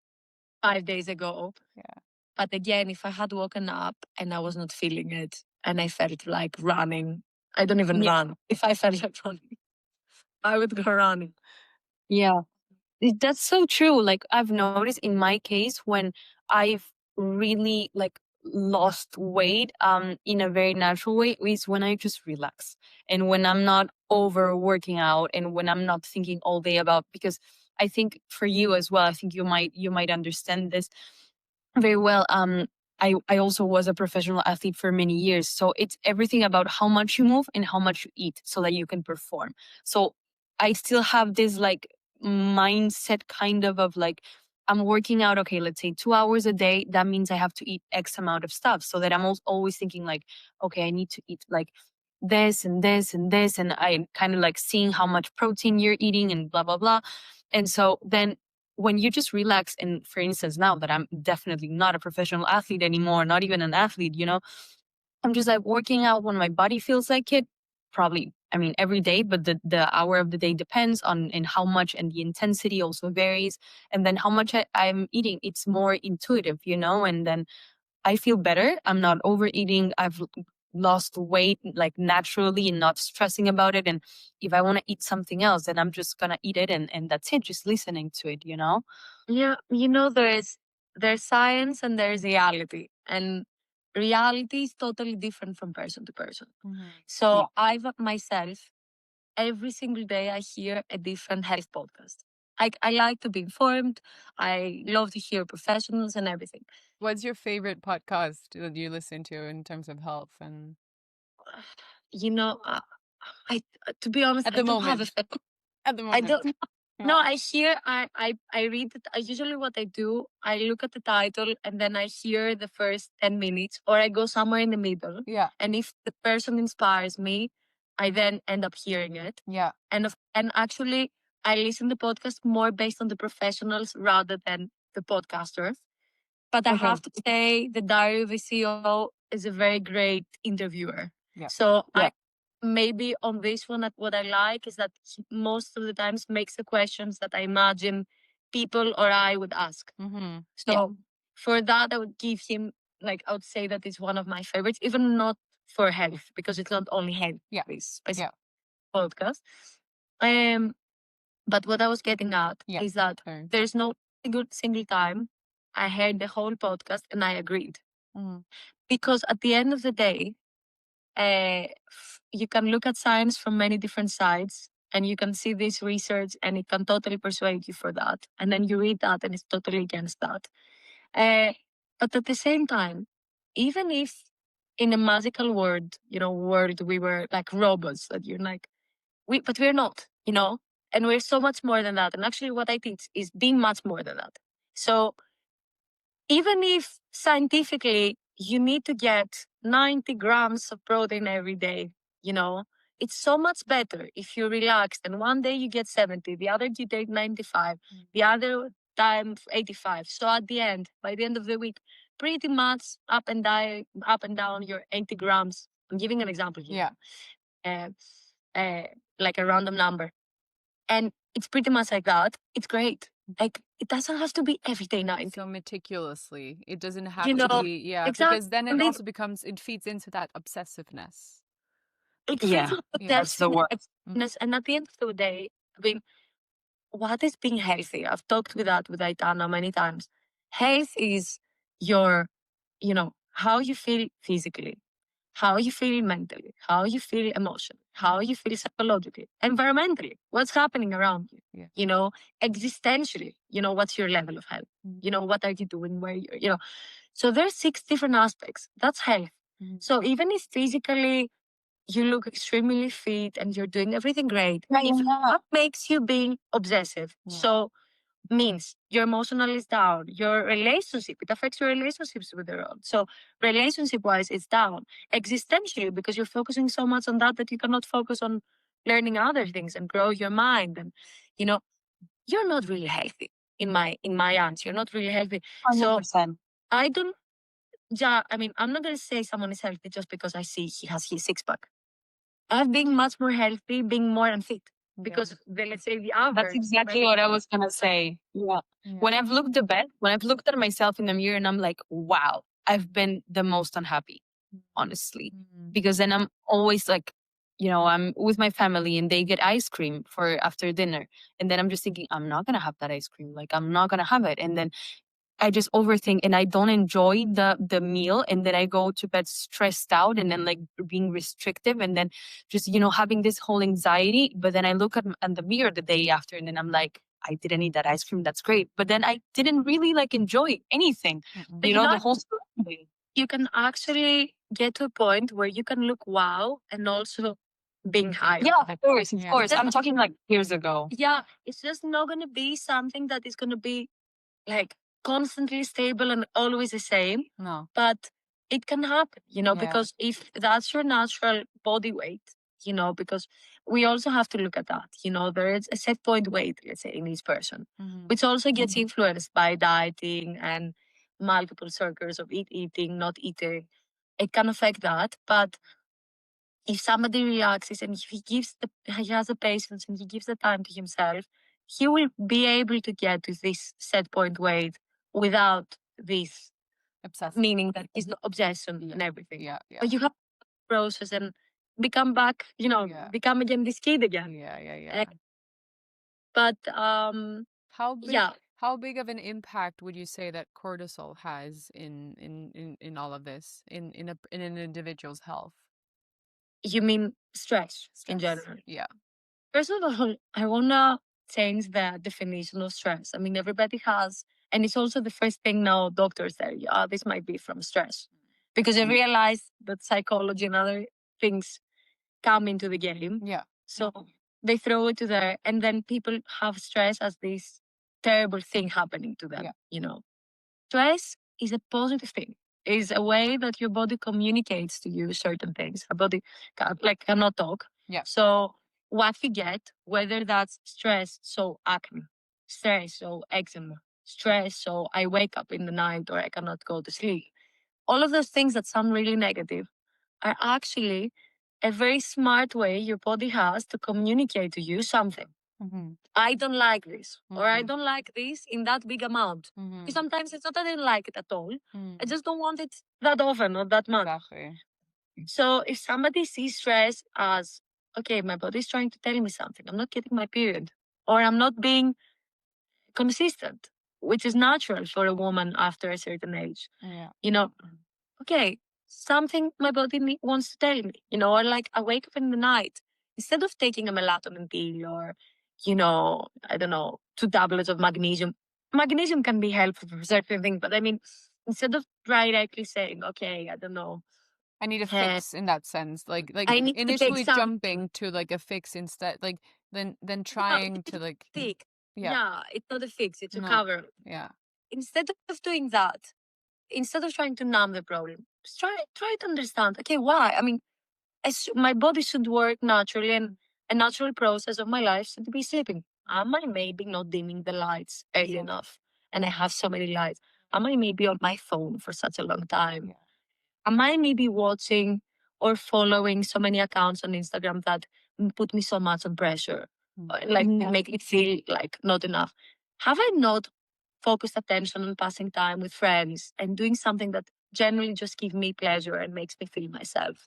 5 days ago. But again, if I had woken up and I was not feeling it and I felt like running, I don't even run. If I felt like running, I would go running. Yeah. That's so true. Like I've noticed in my case when I've really like lost weight in a very natural way is when I just relax and when I'm not over working out and when I'm not thinking all day about, because I think for you as well, I think you might understand this very well. I also was a professional athlete for many years. So it's everything about how much you move and how much you eat so that you can perform. So I still have this like mindset kind of like, I'm working out, okay, let's say 2 hours a day. That means I have to eat X amount of stuff so that I'm always thinking like, okay, I need to eat like this and this and this, and I kind of like seeing how much protein you're eating and blah blah blah. And so then when you just relax, and for instance, now that I'm definitely not a professional athlete anymore, not even an athlete, I'm just like working out when my body feels like it. Probably, I mean, every day, but the hour of the day depends on and how much, and the intensity also varies. And then how much I'm eating, it's more intuitive, and then I feel better. I'm not overeating. I've lost weight like naturally and not stressing about it. And if I want to eat something else, then I'm just gonna eat it, and that's it, just listening to it. Yeah, there's science and there's reality, and reality is totally different from person to person. So I myself, every single day I hear a different health podcast. I like to be informed. I love to hear professionals and everything. What's your favorite podcast that you listen to in terms of health and You know, I to be honest, at I the don't have a moment? At the I moment. don't. No, I hear. I read it. I usually what I do. I look at the title and then I hear the first 10 minutes, or I go somewhere in the middle. Yeah. And if the person inspires me, I then end up hearing it. Yeah. And actually, I listen to podcasts more based on the professionals rather than the podcasters. But I have to say, the Diary of a CEO is a very great interviewer. Yeah. So I maybe on this one, what I like is that he most of the times makes the questions that I imagine people or I would ask. So for that, I would give him, like, I would say that it's one of my favorites, even not for health, because it's not only health. This specific podcast. But what I was getting at is that there's no single time I heard the whole podcast and I agreed. Because at the end of the day, you can look at science from many different sides and you can see this research and it can totally persuade you for that. And then you read that and it's totally against that. But at the same time, even if in a magical world we were like robots, that you're like, but we're not, and we're so much more than that. And actually what I think is being much more than that. So even if scientifically you need to get 90 grams of protein every day, it's so much better if you relax and one day you get 70, the other you take 95, the other time 85. So at the end, by the end of the week, pretty much up and down your 80 grams. I'm giving an example here. Like a random number. And it's pretty much like that. It's great. Like, it doesn't have to be every day 90. So meticulously. It doesn't have You to know, be, exactly. because then it also it feeds into that obsessiveness. It feeds into that's the word. And at the end of the day, I mean, what is being healthy? I've talked with Ioanna many times. Health is your, how you feel physically, how you feel mentally, how you feel emotionally, how you feel psychologically, environmentally, what's happening around you, existentially, what's your level of health, what are you doing, where you're, so there's 6 different aspects. That's health. So even if physically you look extremely fit and you're doing everything great, if that makes you being obsessive, so means your emotional is down, your relationship, it affects your relationships with the world. So relationship wise, it's down. Existentially, because you're focusing so much on that you cannot focus on learning other things and grow your mind. And you're not really healthy in my eyes. You're not really healthy. 100%. So I don't. Yeah, I mean, I'm not gonna say someone is healthy just because I see he has his 6-pack. I've been much more healthy, being more unfit. Because let's say the average. That's exactly what I was gonna say. When I've looked at myself in the mirror and I'm like, wow, I've been the most unhappy, honestly. Because then I'm always like, I'm with my family and they get ice cream for after dinner. And then I'm just thinking, I'm not gonna have that ice cream. Like, I'm not gonna have it. And then I just overthink and I don't enjoy the meal, and then I go to bed stressed out and then like being restrictive, and then just having this whole anxiety. But then I look at the mirror the day after and then I'm like, I didn't eat that ice cream, that's great, but then I didn't really like enjoy anything. The whole thing. You can actually get to a point where you can look wow and also being high. Of course. I'm talking like years ago. It's just not gonna be something that is gonna be like constantly stable and always the same. No. But it can happen, Yeah. because if that's your natural body weight, because we also have to look at that, there is a set point weight, let's say, in each person, which also gets influenced by dieting and multiple circles of eating, not eating. It can affect that. But if somebody relaxes and if he has the patience and he gives the time to himself, he will be able to get to this set point weight without this Obsessive. meaning that it's not obsession and everything. Yeah, yeah. But you have to process and become back, Yeah. become again this kid again. Yeah, yeah, yeah. But How big yeah, how big of an impact would you say that cortisol has in all of this, in an individual's health? you mean stress in Stress. general. Yeah. First of all, I wanna change the definition of stress. I mean, everybody has, and it's also the first thing now doctors tell you, this might be from stress. Because I realize that psychology and other things come into the game. Yeah. So they throw it to there, and then people have stress as this terrible thing happening to them. Yeah. Stress is a positive thing. Is a way that your body communicates to you certain things. A body cannot talk. Yeah. So what you get, whether that's stress, so acne, stress, so eczema, stress, so I wake up in the night or I cannot go to sleep. All of those things that sound really negative are actually a very smart way your body has to communicate to you something. I don't like this, or I don't like this in that big amount. Because sometimes it's not that I don't like it at all. I just don't want it that often or that much. Exactly. So if somebody sees stress as, okay, my body's trying to tell me something, I'm not getting my period, or I'm not being consistent, which is natural for a woman after a certain age. Yeah. Okay, something my body wants to tell me, or like I wake up in the night, instead of taking a melatonin pill or, I don't know, 2 tablets of magnesium. Magnesium can be helpful for certain things, but I mean, instead of directly saying, okay, I don't know, I need a fix in that sense. Like I need to take initially some jumping to like a fix instead, like then trying to like fix. yeah. Yeah, it's not a fix, it's a No. cover. Yeah. Instead of doing that, instead of trying to numb the problem, just try to understand, okay, why? I mean, my body should work naturally, and a natural process of my life should be sleeping. Am I maybe not dimming the lights early enough? And I have so many lights. Am I maybe on my phone for such a long time? Yeah. Am I maybe watching or following so many accounts on Instagram that put me so much on pressure, like make me feel like not enough? Have I not focused attention on passing time with friends and doing something that generally just gives me pleasure and makes me feel myself?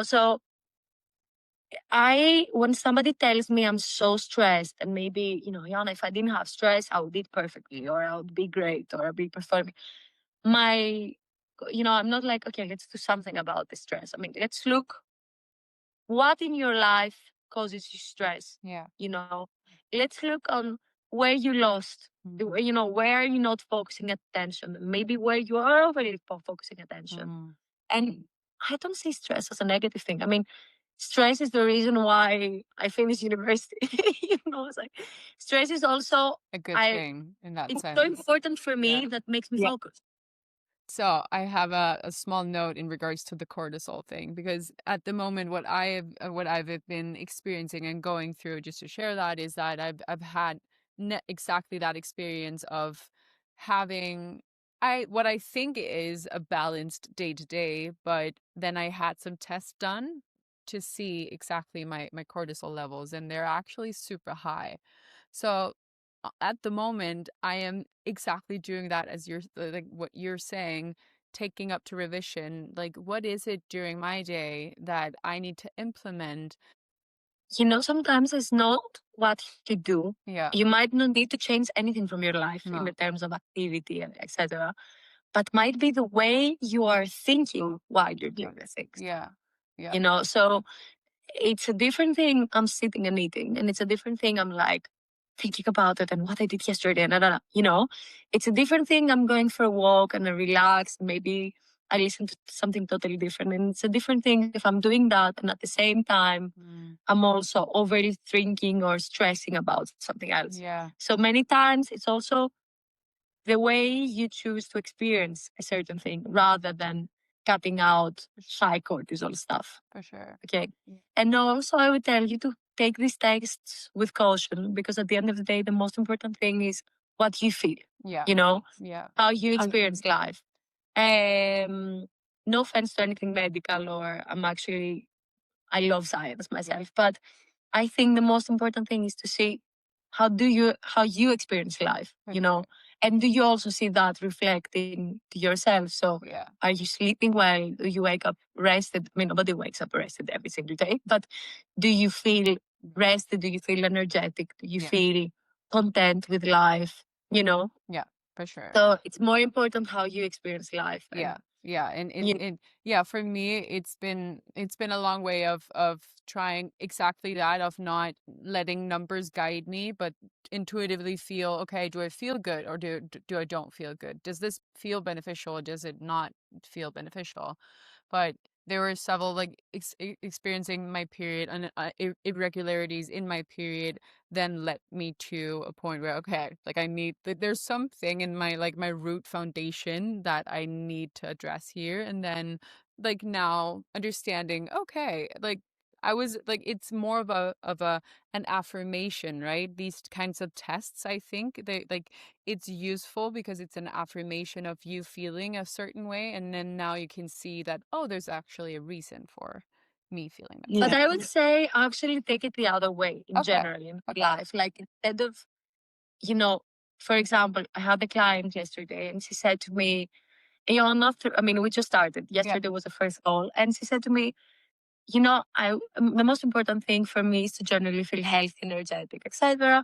So when somebody tells me I'm so stressed, and maybe, Ioanna, if I didn't have stress, I would eat perfectly, or I would be great, or I'd be performing. I'm not like, okay, let's do something about the stress. I mean, let's look what in your life causes you stress. Yeah. Let's look on where you lost, where are you not focusing attention, maybe where you are overly focusing attention. And I don't see stress as a negative thing. I mean, stress is the reason why I finished university. It's like stress is also A good thing in that it's sense. so important for me that makes me focus. So I have a small note in regards to the cortisol thing, because at the moment what I've been experiencing and going through, just to share that, is that I've had exactly that experience of having what I think is a balanced day to day, but then I had some tests done to see exactly my cortisol levels, and they're actually super high. So at the moment, I am exactly doing that as you're like what you're saying, taking up to revision. Like, what is it during my day that I need to implement? Sometimes it's not what you do. Yeah. You might not need to change anything from your life in No. the terms of activity and etc. But might be the way you are thinking while you're doing the things. Yeah. Yeah. So it's a different thing I'm sitting and eating, and it's a different thing I'm like thinking about it and what I did yesterday and it's a different thing I'm going for a walk and I relax, maybe I listen to something totally different, and it's a different thing if I'm doing that and at the same time I'm also overly thinking or stressing about something else. Yeah. So many times it's also the way you choose to experience a certain thing rather than cutting out high cortisol stuff. For sure. Okay. And also, I would tell you to take these texts with caution, because at the end of the day, the most important thing is what you feel, Yeah. you know, Yeah. how you experience life. No offense to anything medical, or I love science myself, but I think the most important thing is to see how you experience life, you know, and do you also see that reflecting to yourself? So Yeah. are you sleeping well? Do you wake up rested? I mean, nobody wakes up rested every single day, but do you feel rested? Do you feel energetic? Do you Yeah. feel content with life? You know? Yeah, for sure. So it's more important how you experience life. Yeah. Yeah. And You- yeah, for me it's been a long way of trying exactly that, of not letting numbers guide me, but intuitively feel, okay, do I feel good, or do I don't feel good? Does this feel beneficial, or does it not feel beneficial? But there were several, like, experiencing my period and irregularities in my period then led me to a point where, okay, like, there's something in my, like, my root foundation that I need to address here. And then, like, now understanding, okay, like, I was like, it's more of a an affirmation, right? These kinds of tests, I think they, like, it's useful because it's an affirmation of you feeling a certain way, and then now you can see that, oh, there's actually a reason for me feeling that. But I would say actually take it the other way in Okay. general in life. Like, instead of, you know, for example, I had a client yesterday and she said to me, Ioanna, I mean, we just started. Yesterday was the first call. And she said to me, you know, the most important thing for me is to generally feel healthy, energetic, etc.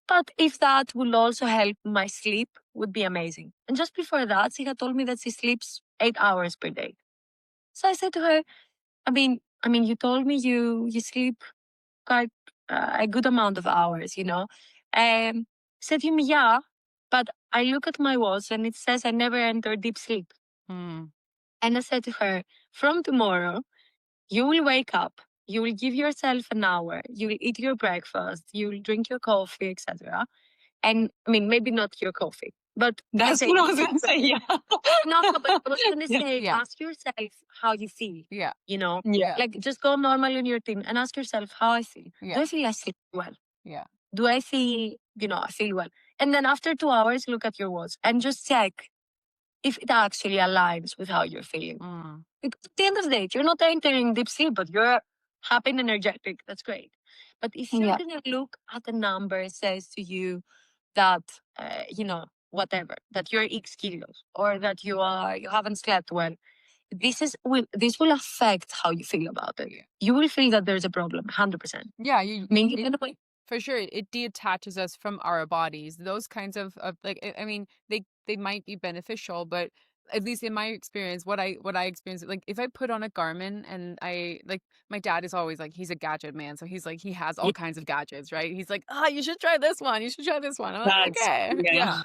But if that will also help my sleep, would be amazing. And just before that, she had told me that she sleeps 8 hours per day. So I said to her, I mean, you told me you sleep quite a good amount of hours, you know. Said to me, yeah, but I look at my watch and it says I never enter deep sleep. Mm. And I said to her, from tomorrow, you will wake up, you will give yourself an hour, you will eat your breakfast, you will drink your coffee, etc. And I mean, maybe not your coffee, but That's what I was gonna say. Yeah. no, but I was gonna say, Yeah. ask yourself how you feel. Yeah. You know, Yeah. like, just go normal in your routine and ask yourself how I feel. Yeah. Do I feel I sleep well? Yeah. Do I feel, I feel well? And then after 2 hours, look at your watch and just check if it actually aligns with how you're feeling. Mm. Because at the end of the day, you're not entering deep sleep, but you're happy and energetic. That's great. But if you're gonna look at a number, it says to you that whatever, that you're X kilos, or that you haven't slept well, this will affect how you feel about it. Yeah. You will feel that there's a problem, 100%. Yeah, I mean, you're gonna for sure, it detaches us from our bodies. Those kinds of like, I mean, they might be beneficial, but at least in my experience, what I experience, like, if I put on a Garmin, and I, like, my dad is always like, he's a gadget man, so he's like, he has all kinds of gadgets, right? He's like, you should try this one, you should try this one. I'm like, okay, yeah.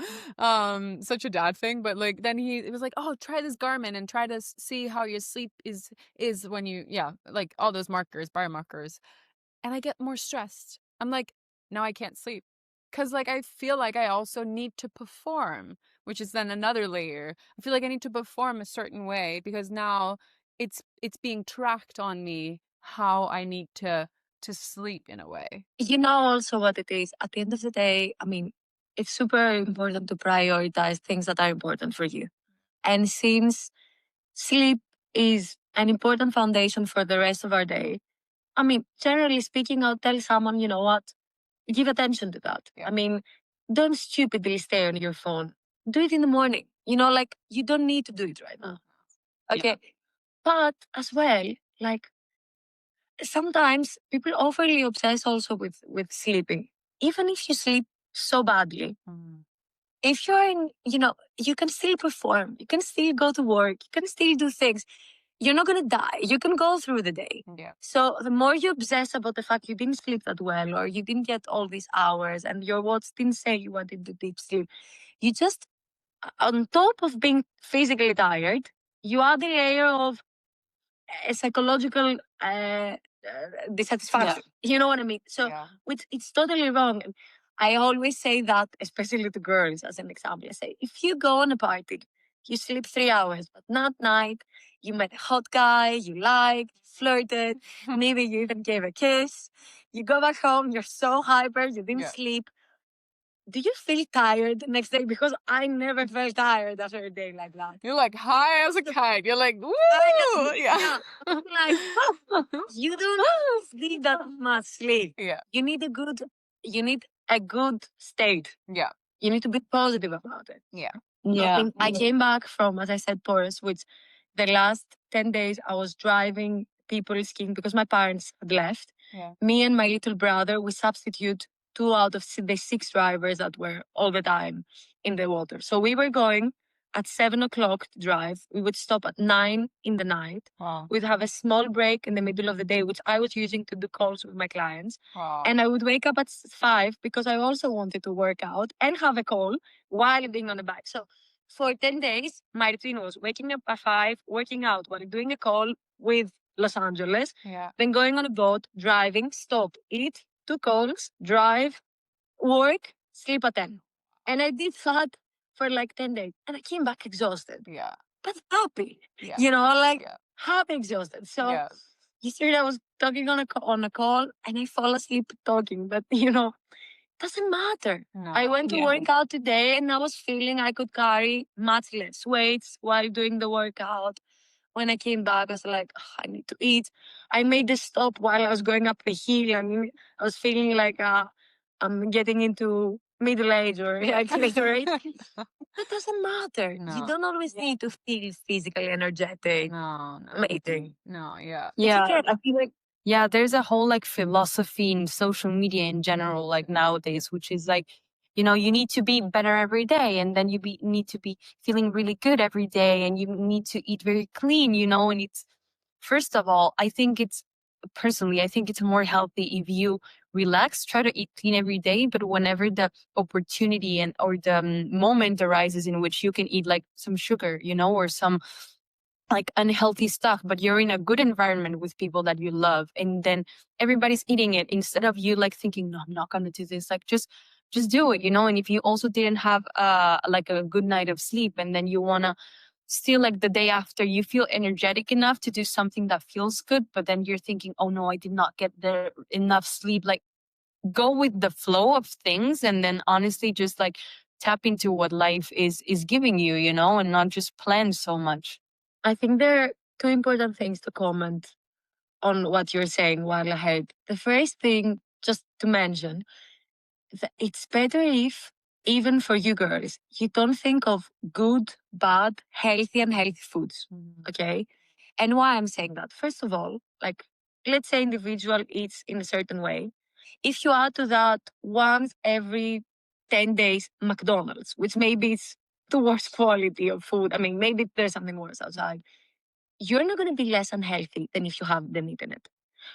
Such a dad thing. But, like, then it was like, oh, try this Garmin and try to see how your sleep is when you, yeah, like, all those markers, biomarkers. And I get more stressed. I'm like, now I can't sleep. Cause, like, I feel like I also need to perform, which is then another layer. I feel like I need to perform a certain way because now it's being tracked on me how I need to sleep in a way. You know also what it is. At the end of the day, I mean, it's super important to prioritize things that are important for you. And since sleep is an important foundation for the rest of our day, I mean, generally speaking, I'll tell someone, you know what, give attention to that. Yeah. I mean, don't stupidly stay on your phone. Do it in the morning. You know, like, you don't need to do it right now. Okay. But as well, like, sometimes people overly obsess also with sleeping. Even if you sleep so badly, if you're in, you can still perform, you can still go to work, you can still do things. You're not gonna die. You can go through the day. Yeah. So the more you obsess about the fact you didn't sleep that well, or you didn't get all these hours, and your watch didn't say you wanted the deep sleep, you just, on top of being physically tired, you add a layer of a psychological dissatisfaction. You know what I mean? So it's totally wrong. And I always say that, especially to girls, as an example. I say, if you go on a party, you sleep 3 hours, but not night, you met a hot guy, you liked, flirted, maybe you even gave a kiss. You go back home, you're so hyper, you didn't Yeah. sleep. Do you feel tired the next day? Because I never felt tired after a day like that. You're like high as a kite. You're like, woo! Yeah. Like, you don't need that much sleep. Yeah. You need a good state. Yeah. You need to be positive about it. Yeah. Yeah. I came back from, as I said, Paris, which the last 10 days I was driving people skiing because my parents had left. Yeah. Me and my little brother, we substitute 2 out of the 6 drivers that were all the time in the water. So we were going at 7 o'clock to drive. We would stop at 9 in the night. Wow. We'd have a small break in the middle of the day, which I was using to do calls with my clients. Wow. And I would wake up at 5 because I also wanted to work out and have a call while being on the bike. So for 10 days, my routine was waking up at 5, working out while doing a call with Los Angeles, Yeah. then going on a boat, driving, stop, eat, 2 calls, drive, work, sleep at 10. And I did that for like 10 days. And I came back exhausted, Yeah. but happy. Yeah. Like Yeah. happy exhausted. So Yeah. yesterday I was talking on a call and I fall asleep talking, but doesn't matter. No. I went to Yeah. work out today and I was feeling I could carry much less weights while doing the workout. When I came back, I was like, "Ugh, I need to eat." I made this stop while I was going up the hill. I mean, I was feeling like I'm getting into middle age or like later age. That doesn't matter. You No. don't always need to feel physically energetic. No. No. Amazing. No. Yeah. Yeah. It's okay. I feel like Yeah, there's a whole like philosophy in social media in general, like nowadays, which is like, you need to be better every day, and then need to be feeling really good every day, and you need to eat very clean, and it's, first of all, I think it's more healthy if you relax, try to eat clean every day, but whenever the opportunity or the moment arises in which you can eat like some sugar, or some like unhealthy stuff, but you're in a good environment with people that you love, and then everybody's eating it, instead of you like thinking, no, I'm not gonna do this, like just do it, and if you also didn't have like a good night of sleep, and then you wanna still, like, the day after, you feel energetic enough to do something that feels good, but then you're thinking, oh no, I did not get there enough sleep, like, go with the flow of things, and then honestly just like tap into what life is giving you, and not just plan so much. I think there are 2 important things to comment on what you're saying while ahead. The first thing, just to mention, that it's better if, even for you girls, you don't think of good, bad, healthy, and unhealthy foods. Okay? And why I'm saying that? First of all, like, let's say individual eats in a certain way. If you add to that once every 10 days McDonald's, which maybe it's the worst quality of food. I mean, maybe there's something worse outside. You're not going to be less unhealthy than if you haven't eaten it.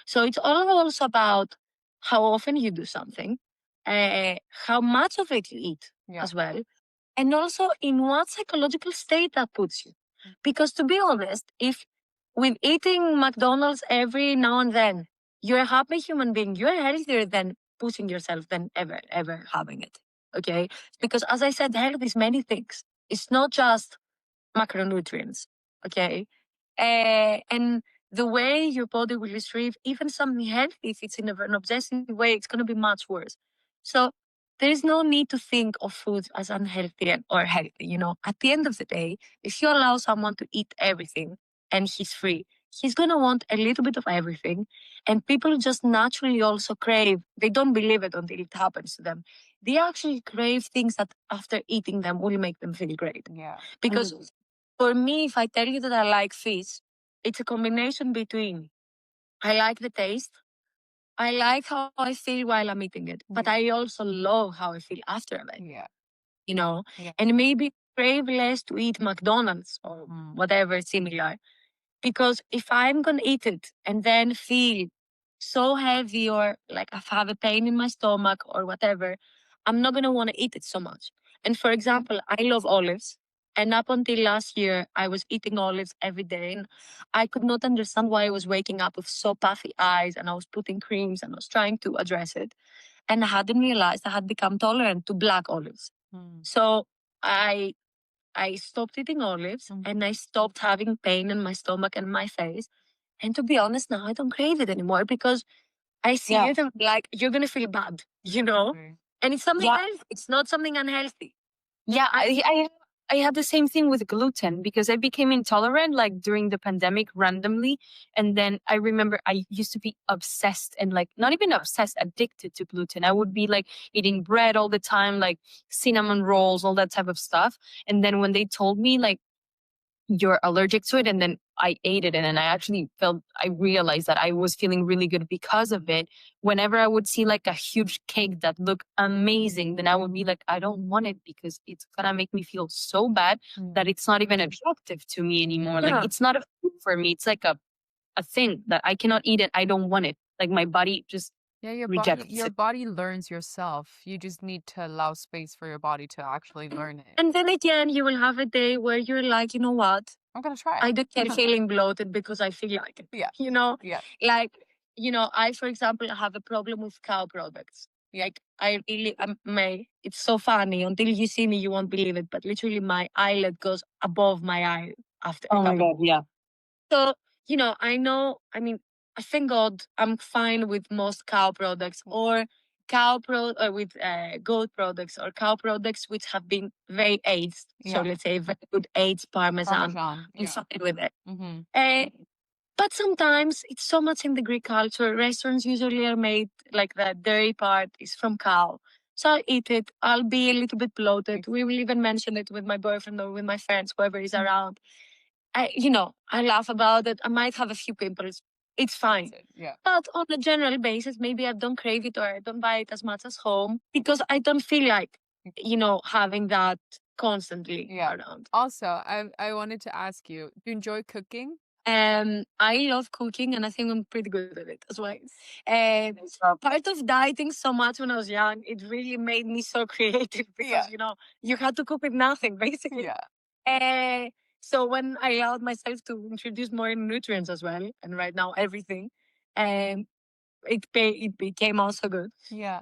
So it's all also about how often you do something, how much of it you eat Yeah. as well, and also in what psychological state that puts you. Because to be honest, if with eating McDonald's every now and then, you're a happy human being, you're healthier than pushing yourself than ever having it. Okay? Because as I said, health is many things. It's not just macronutrients. Okay? And the way your body will retrieve even something healthy, if it's in an obsessive way, it's going to be much worse. So there is no need to think of food as unhealthy or healthy. At the end of the day, if you allow someone to eat everything and he's free, he's going to want a little bit of everything. And people just naturally also crave, they don't believe it until it happens to them. They actually crave things that after eating them will make them feel great. Yeah. Because for me, if I tell you that I like fish, it's a combination between I like the taste, I like how I feel while I'm eating it, but I also love how I feel after a bit. Yeah. Yeah. Yeah. And maybe crave less to eat McDonald's or whatever similar. Because if I'm gonna eat it and then feel so heavy or like I have a pain in my stomach or whatever, I'm not gonna want to eat it so much. And for example, I love olives. And up until last year, I was eating olives every day. And I could not understand why I was waking up with so puffy eyes and I was putting creams and I was trying to address it. And I hadn't realized I had become tolerant to black olives. So I I stopped eating olives Mm. and I stopped having pain in my stomach and my face. And to be honest, now I don't crave it anymore because I see Yeah. it and like you're gonna feel bad, you know? Right. And it's something Yeah. healthy. It's not something unhealthy. Yeah, I had the same thing with gluten because I became intolerant like during the pandemic randomly. And then I remember I used to be obsessed and like not even obsessed, addicted to gluten. I would be like eating bread all the time, like cinnamon rolls, all that type of stuff. And then when they told me like you're allergic to it, and then I ate it, and then I realized that I was feeling really good because of it. Whenever I would see like a huge cake that looked amazing, then I would be like, I don't want it because it's gonna make me feel so bad that it's not even attractive to me anymore. Yeah. Like it's not a food for me. It's like a thing that I cannot eat it. I don't want it. Like my body just Yeah, rejects your it. body learns yourself. You just need to allow space for your body to actually learn it. And then again, you will have a day where you're like, you know what? I'm gonna try I it. don't get feeling bloated because I feel like it. Yeah. You know? Yeah. Like, you know, I, for example, have a problem with cow products. Like, I really, it's so funny. Until you see me, you won't believe it. But literally, my eyelid goes above my eye after a Oh my couple. god, yeah. So, you know, I mean, I thank God I'm fine with most cow products or with goat products or cow products which have been very aged. So Yeah. let's say very good aged parmesan. Parmesan. I'm Yeah. fine with it. Mm-hmm. But sometimes it's so much in the Greek culture. Restaurants usually are made like the dairy part is from cow. So I'll eat it. I'll be a little bit bloated. We will even mention it with my boyfriend or with my friends, whoever is around. I laugh about it. I might have a few pimples. It's fine. Yeah. But on a general basis, maybe I don't crave it or I don't buy it as much as home because I don't feel like, having that constantly around. Also, I wanted to ask you, do you enjoy cooking? I love cooking and I think I'm pretty good at it as well. Part of dieting so much when I was young, it really made me so creative because, you had to cook with nothing basically. Yeah. So when I allowed myself to introduce more nutrients as well, and right now everything, it became also good. Yeah.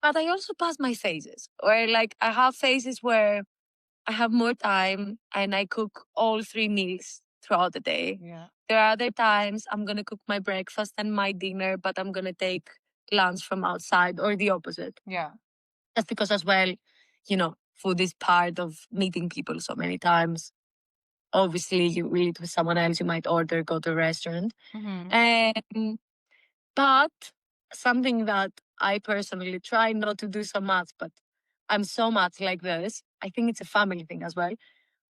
But I also pass my phases, where like I have phases where I have more time and I cook all 3 meals throughout the day. Yeah. There are other times I'm gonna cook my breakfast and my dinner, but I'm gonna take lunch from outside or the opposite. Yeah. That's because as well, food is part of meeting people so many times. Obviously, you will eat with someone else. You might order, go to a restaurant. Mm-hmm. But something that I personally try not to do so much, but I'm so much like this. I think it's a family thing as well.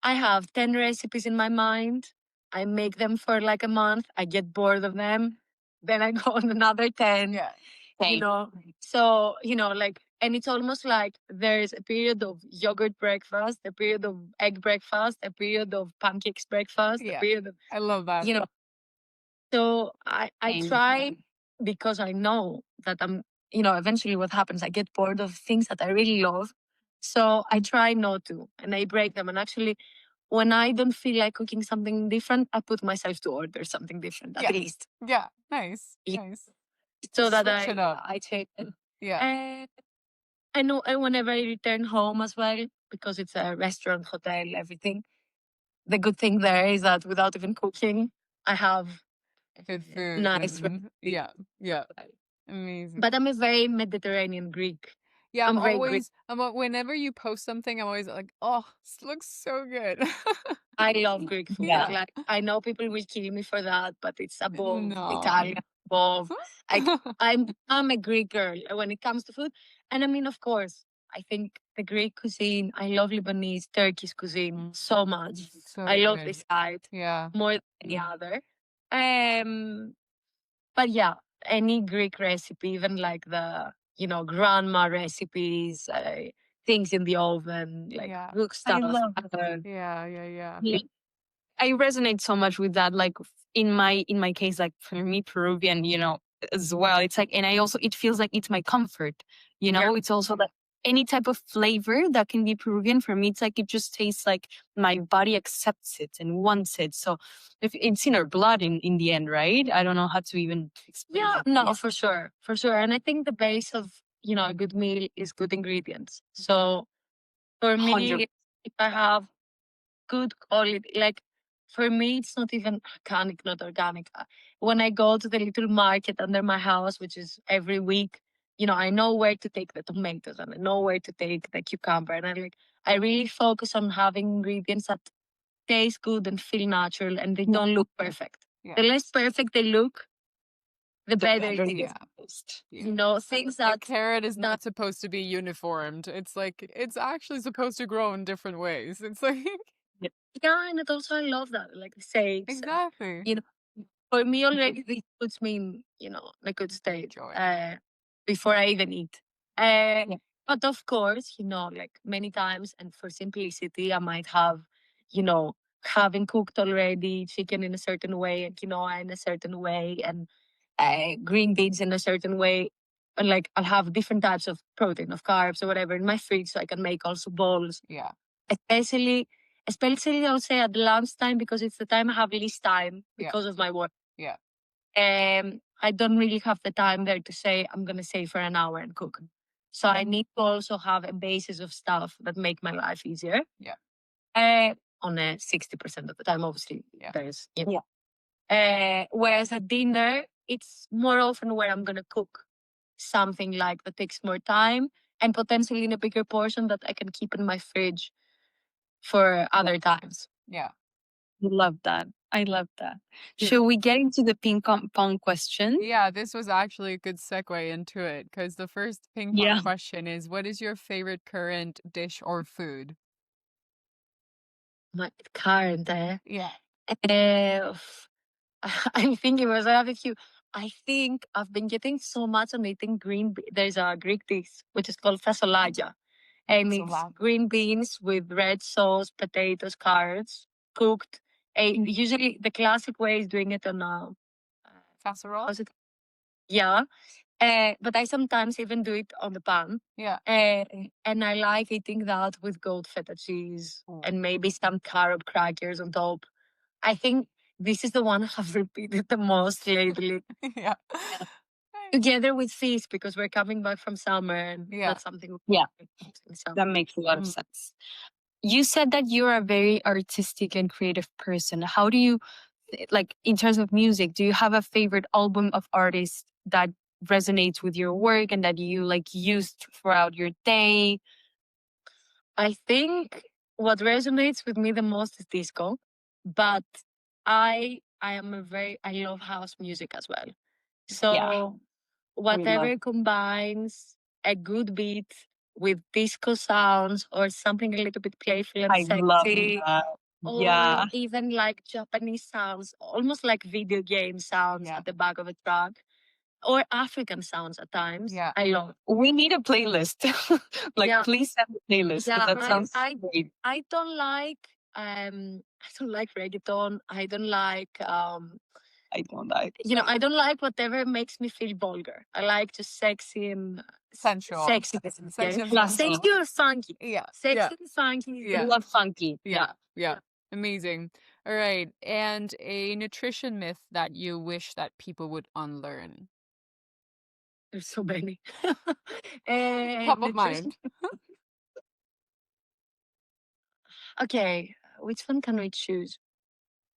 I have 10 recipes in my mind. I make them for like a month. I get bored of them. Then I go on another 10. Yeah. So, and it's almost like there's a period of yogurt breakfast, a period of egg breakfast, a period of pancakes breakfast, a Yeah. period of, I love that. So I Same. try because I know that eventually what happens, I get bored of things that I really love. So I try not to and I break them. And actually, when I don't feel like cooking something different, I put myself to order something different at least. Yeah. Nice. Yeah. Nice. So that Switch it up. I change it. Yeah. And I know whenever I return home as well, because it's a restaurant, hotel, everything. The good thing there is that without even cooking, I have Good food. nice And, yeah. Yeah. Amazing. But I'm a very Mediterranean Greek. Yeah, I'm very Greek. Whenever you post something, I'm always like, oh, this looks so good. I love Greek food. Yeah. Like I know people will kill me for that, but it's above No. Italian, above. I'm a Greek girl when it comes to food. And I mean, of course, I think the Greek cuisine, I love Lebanese, Turkish cuisine so much. So I love good. this side Yeah. more than any other. But yeah, any Greek recipe, even like the grandma recipes, things in the oven, like Yeah. cook stuff. Yeah. Yeah. I resonate so much with that. Like in my case, like for me, Peruvian, as well. It's like, and I also, it feels like it's my comfort. It's also like any type of flavor that can be Peruvian for me. It's like it just tastes like my body accepts it and wants it. So if it's in our blood in the end, right? I don't know how to even explain. Yeah, it. no, for sure, for sure. And I think the base of a good meal is good ingredients. So for me, 100. if I have good quality. Like for me, it's not even organic, not organic. When I go to the little market under my house, which is every week, I know where to take the tomatoes and I know where to take the cucumber. And I really focus on having ingredients that taste good and feel natural and they don't look perfect. Yeah. The less perfect they look, the better it is. Yeah. Things A that carrot is not supposed to be uniformed. It's like it's actually supposed to grow in different ways. It's like yeah, and it also I love that, like the sakes. exactly. For me already this puts me in a good state Joy. before I even eat. But of course, like many times and for simplicity, I might have, having cooked already chicken in a certain way and quinoa in a certain way and green beans in a certain way. And like I'll have different types of protein, of carbs or whatever in my fridge so I can make also bowls. Yeah. Especially I would say at lunchtime because it's the time I have least time because of my work. Yeah. I don't really have the time there to say I'm gonna stay for an hour and cook. So I need to also have a basis of stuff that make my life easier. Yeah. On a 60% of the time, obviously, Yeah. there's whereas at dinner, it's more often where I'm gonna cook something like that takes more time and potentially in a bigger portion that I can keep in my fridge for other times. Yeah. Love that. I love that. Should we get into the ping pong question? Yeah, this was actually a good segue into it because the first ping pong question is what is your favorite current dish or food? My current, Yeah. I'm thinking because I have a few. I think I've been getting so much on eating green. There's a Greek dish which is called fasolagia, and it's green beans with red sauce, potatoes, carrots, cooked. Usually, the classic way is doing it on a casserole. How's it? Yeah, but I sometimes even do it on the pan. Yeah. And I like eating that with goat feta cheese and maybe some carrot crackers on top. I think this is the one I've repeated the most lately. Yeah. Together with fish because we're coming back from summer and that's something. That makes a lot of sense. You said that you're a very artistic and creative person. How do you, like, in terms of music, do you have a favorite album of artists that resonates with your work and that you like use throughout your day? I think what resonates with me the most is disco, but I love house music as well. So whatever combines a good beat with disco sounds or something a little bit playful and sexy. Or even like Japanese sounds, almost like video game sounds at the back of a truck. Or African sounds at times. Yeah. I love. We need a playlist. Please send a playlist. That sounds great. I don't like reggaeton. I don't like I don't like. I don't like whatever makes me feel vulgar. I like just sexy and sensual. Sexy or funky. Yeah. Sexy and funky. Yeah. I love funky. Yeah. Amazing. All right. And a nutrition myth that you wish that people would unlearn. There's so many. Top of mind. Okay, which one can we choose?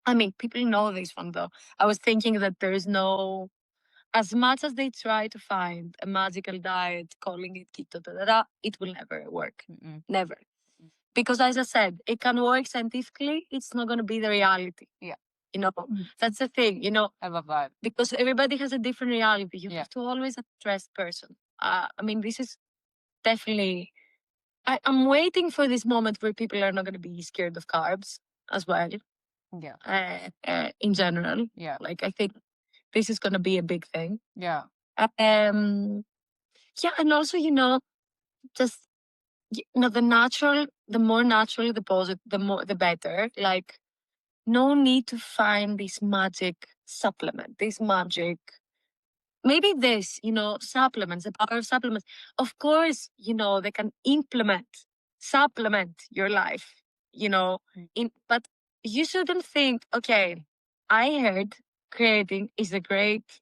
I mean, people know this one though. I was thinking that there is no, as much as they try to find a magical diet, calling it keto, it will never work. Never. Because as I said, it can work scientifically, it's not going to be the reality. Yeah. That's the thing, I love that. Because everybody has a different reality. You have to always address person. I mean, this is definitely, I'm waiting for this moment where people are not going to be scared of carbs as well. Yeah. In general. Yeah. Like, I think this is going to be a big thing. Yeah. Yeah. And also, just, the more natural deposit, the better. Like, no need to find this magic supplement, maybe this, supplements, the power of supplements. Of course, they can supplement your life, but you shouldn't think, okay, I heard creatine is a great,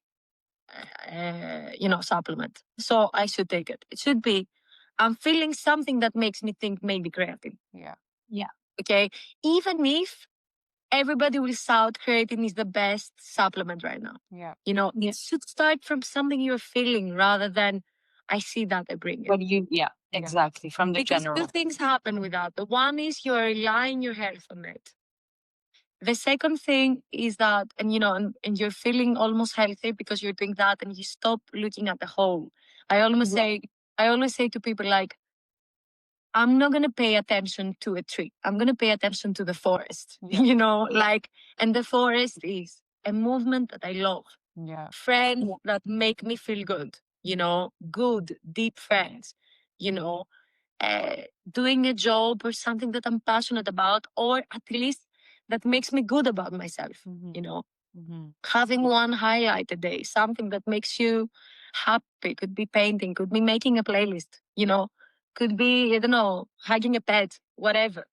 supplement. So I should take it. It should be, I'm feeling something that makes me think maybe creatine. Yeah. Yeah. Okay. Even if everybody will shout creatine is the best supplement right now. Yeah. You know, it should start from something you're feeling rather than I see that I bring it. But exactly, from the Because general. two things happen with that. The one is you're relying your health on it. The second thing is that, and you know, and you're feeling almost healthy because you're doing that, and you stop looking at the whole. I always say to people like, I'm not gonna pay attention to a tree. I'm gonna pay attention to the forest. Yeah. You know, like, and the forest is a movement that I love. Yeah. Friends that make me feel good. You know, good, deep friends. You know, doing a job or something that I'm passionate about, or at least that makes me good about myself. You know, having one highlight a day, something that makes you happy. Could be painting, could be making a playlist. You know, could be, I don't know, hugging a pet, whatever.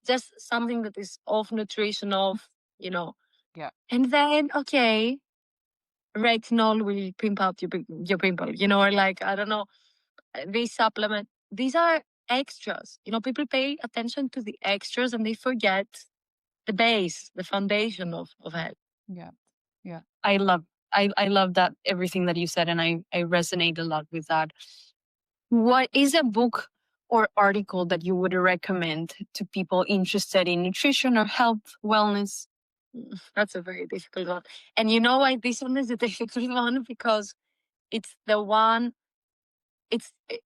Just something that is off nutrition, off, you know. Yeah. And then, okay, retinol will pimp out your pimple, you know, or like, I don't know, these supplement, these are extras. You know, people pay attention to the extras and they forget the base, the foundation of health. Yeah. Yeah. I love that, everything that you said, and I resonate a lot with that. What is a book or article that you would recommend to people interested in nutrition or health, wellness? That's a very difficult one. And you know why this one is a difficult one? Because it's the one,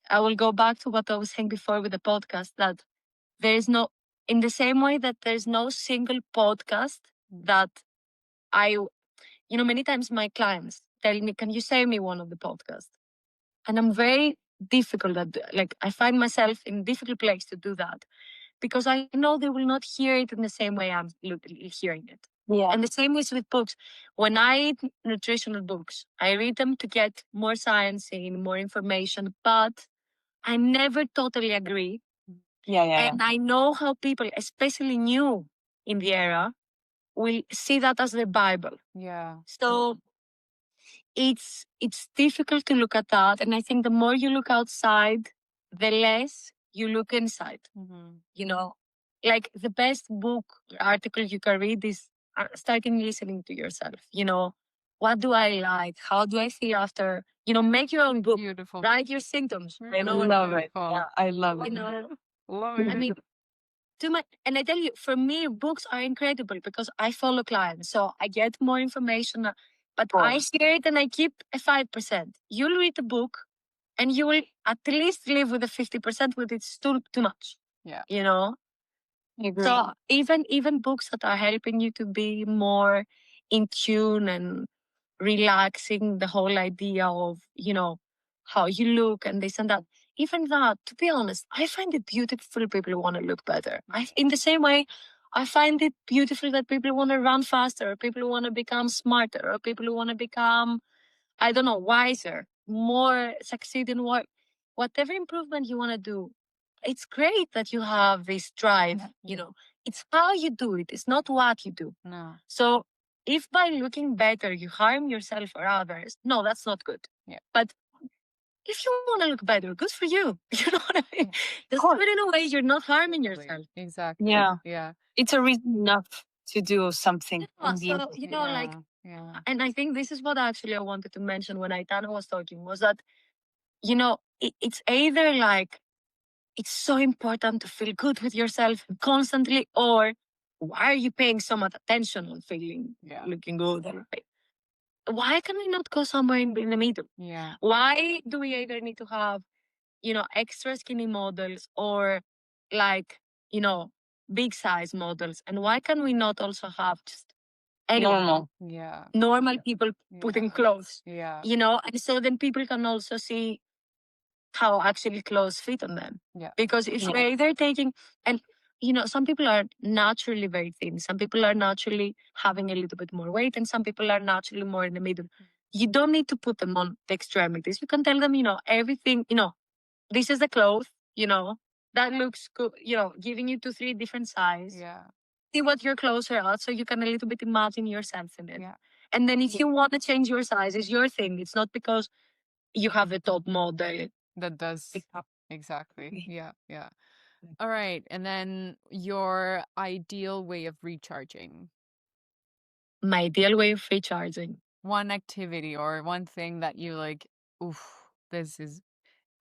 I will go back to what I was saying before with the podcast, that there's no, in the same way that there's no single podcast that you know, many times my clients tell me, can you say me one of the podcasts? And I'm very difficult at, like, I find myself in a difficult place to do that because I know they will not hear it in the same way I'm hearing it. Yeah. And the same is with books. When I read nutritional books, I read them to get more science in, more information, but I never totally agree. And I know how people, especially new in the era, will see that as their Bible. Yeah. So it's difficult to look at that. And I think the more you look outside, the less you look inside. You know, like the best book article you can read is starting listening to yourself. You know, what do I like? How do I feel after? You know, make your own book. Beautiful. Write your symptoms. I love it. Beautiful. Yeah, I love You it. know, Love it. I mean, too much. And I tell you, for me, books are incredible because I follow clients, so I get more information. But I hear it and I keep a 5%. You'll read a book, and you will at least live with a 50%, with it's too much. Yeah. You know. Agree. So even books that are helping you to be more in tune and relaxing, the whole idea of, you know, how you look and this and that. Even that, to be honest, I find it beautiful people who want to look better. In the same way, I find it beautiful that people want to run faster, or people who want to become smarter, or people who want to become, I don't know, wiser, more succeed in work. Whatever improvement you want to do, it's great that you have this drive. You know, it's how you do it. It's not what you do. No. So if by looking better you harm yourself or others, no, that's not good. Yeah. But if you want to look better, good for you. You know what I mean? Just do it in a way you're not harming yourself. Exactly. Yeah. Yeah. It's a reason enough to do something. Yeah, so, you know, like, Yeah. and I think this is what actually I wanted to mention when Aitana was talking, was that, you know, it's either like, it's so important to feel good with yourself constantly, or why are you paying so much attention on feeling, looking good? Why can we not go somewhere in the middle? Yeah. Why do we either need to have, you know, extra skinny models, or like, you know, big size models? And why can we not also have just Normal. Yeah. normal people putting clothes? Yeah. You know, and so then people can also see how actually clothes fit on them. Yeah. Because if you're either taking, and you know, some people are naturally very thin, some people are naturally having a little bit more weight, and some people are naturally more in the middle. You don't need to put them on the extremities. You can tell them, you know, everything, you know, this is the cloth, you know, that looks good, you know, giving you 2-3 different sizes. Yeah. See what your clothes are at, so you can a little bit imagine yourself in it. Yeah. And then if you want to change your size, it's your thing. It's not because you have the top model That does exactly. Yeah. Yeah. All right. And then your ideal way of recharging. My ideal way of recharging. One activity or one thing that you like, oof, this is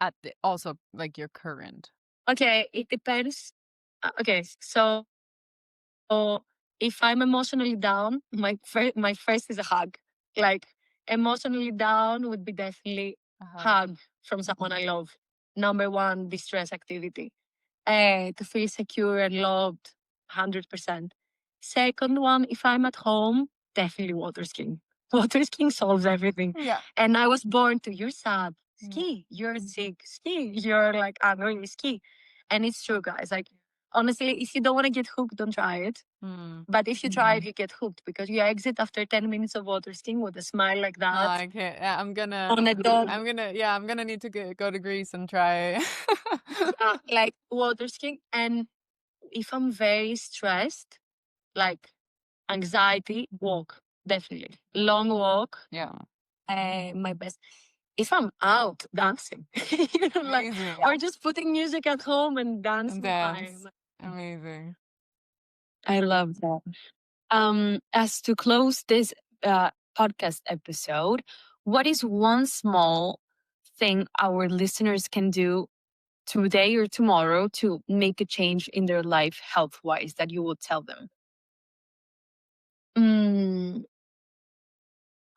at the also like your current. Okay, it depends. Okay, so if I'm emotionally down, my first is a hug. Like emotionally down would be definitely hug from someone I love. Number one, distress activity. To feel secure and loved, 100%. Second one, if I'm at home, definitely water skiing. Water skiing solves everything. Yeah. And I was born to, you're sad, Yeah. ski. You're sick, ski. You're like angry, ski. And it's true, guys. Like, honestly, if you don't want to get hooked, don't try it. But if you try it, you get hooked because you exit after 10 minutes of water skiing with a smile like Oh, that. I can't. Yeah, I'm gonna need to go to Greece and try. Like water skiing. And if I'm very stressed, like anxiety, walk, definitely. Long walk. Yeah. My best. If I'm out dancing, you know, like, Amazing. or just putting music at home and dancing. Dance. Amazing. I love that. As to close this podcast episode, what is one small thing our listeners can do today or tomorrow to make a change in their life health wise that you will tell them?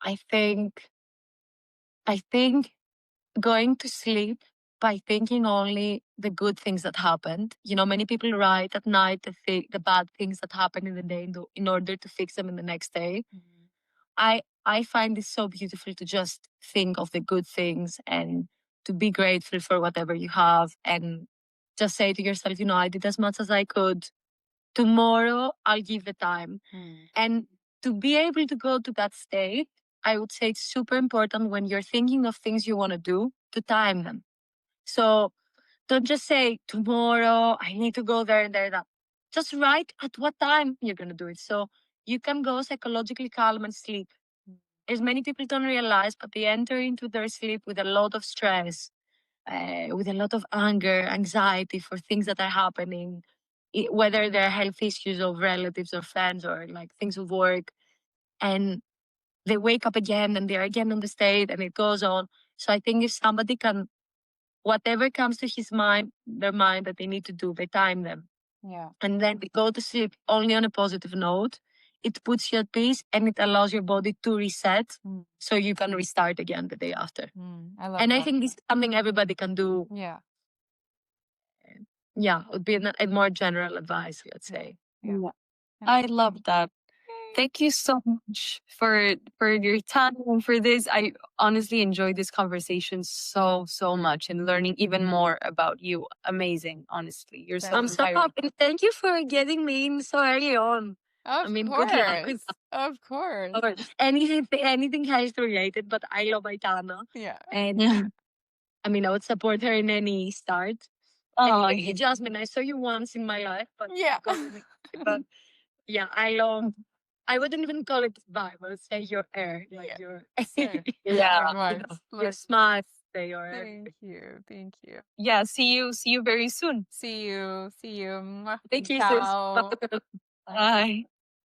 I think going to sleep by thinking only the good things that happened. You know, many people write at night the bad things that happened in the day in order to fix them in the next day. I find it so beautiful to just think of the good things and to be grateful for whatever you have and just say to yourself, you know, I did as much as I could. Tomorrow I'll give the time. And to be able to go to that state, I would say it's super important when you're thinking of things you want to do to time them. So don't just say tomorrow I need to go there and there. That just write at what time you're gonna do it. So you can go psychologically calm and sleep. As many people don't realize, but they enter into their sleep with a lot of stress, with a lot of anger, anxiety for things that are happening, whether they're health issues of relatives or friends or like things of work. And they wake up again and they're again on the state and it goes on. So I think if somebody can, whatever comes to their mind that they need to do, they time them. Yeah. And then they go to sleep only on a positive note. It puts you at peace and it allows your body to reset so you can restart again the day after. I love And that. I think this is something everybody can do. Yeah. Yeah, it would be a more general advice, let's say. Yeah. I love that. Thank you so much for your time and for this. I honestly enjoyed this conversation so much and learning even more about you. Amazing, honestly. You're so I'm so inspiring. happy. Thank you for getting me in so early on. Of Good course. luck with Of course. anything health related, but I love Ioanna. Yeah. And I mean, I would support her in any start. Oh, And Jasmine, I saw you once in my life, but Yeah. but yeah, I wouldn't even call it vibe. I would say your air, like Yeah. your Same. yeah. Advice. your smile, say your air. Thank you. Thank you. Yeah. See you very soon. See you. Thank you, sis. Ciao. Bye.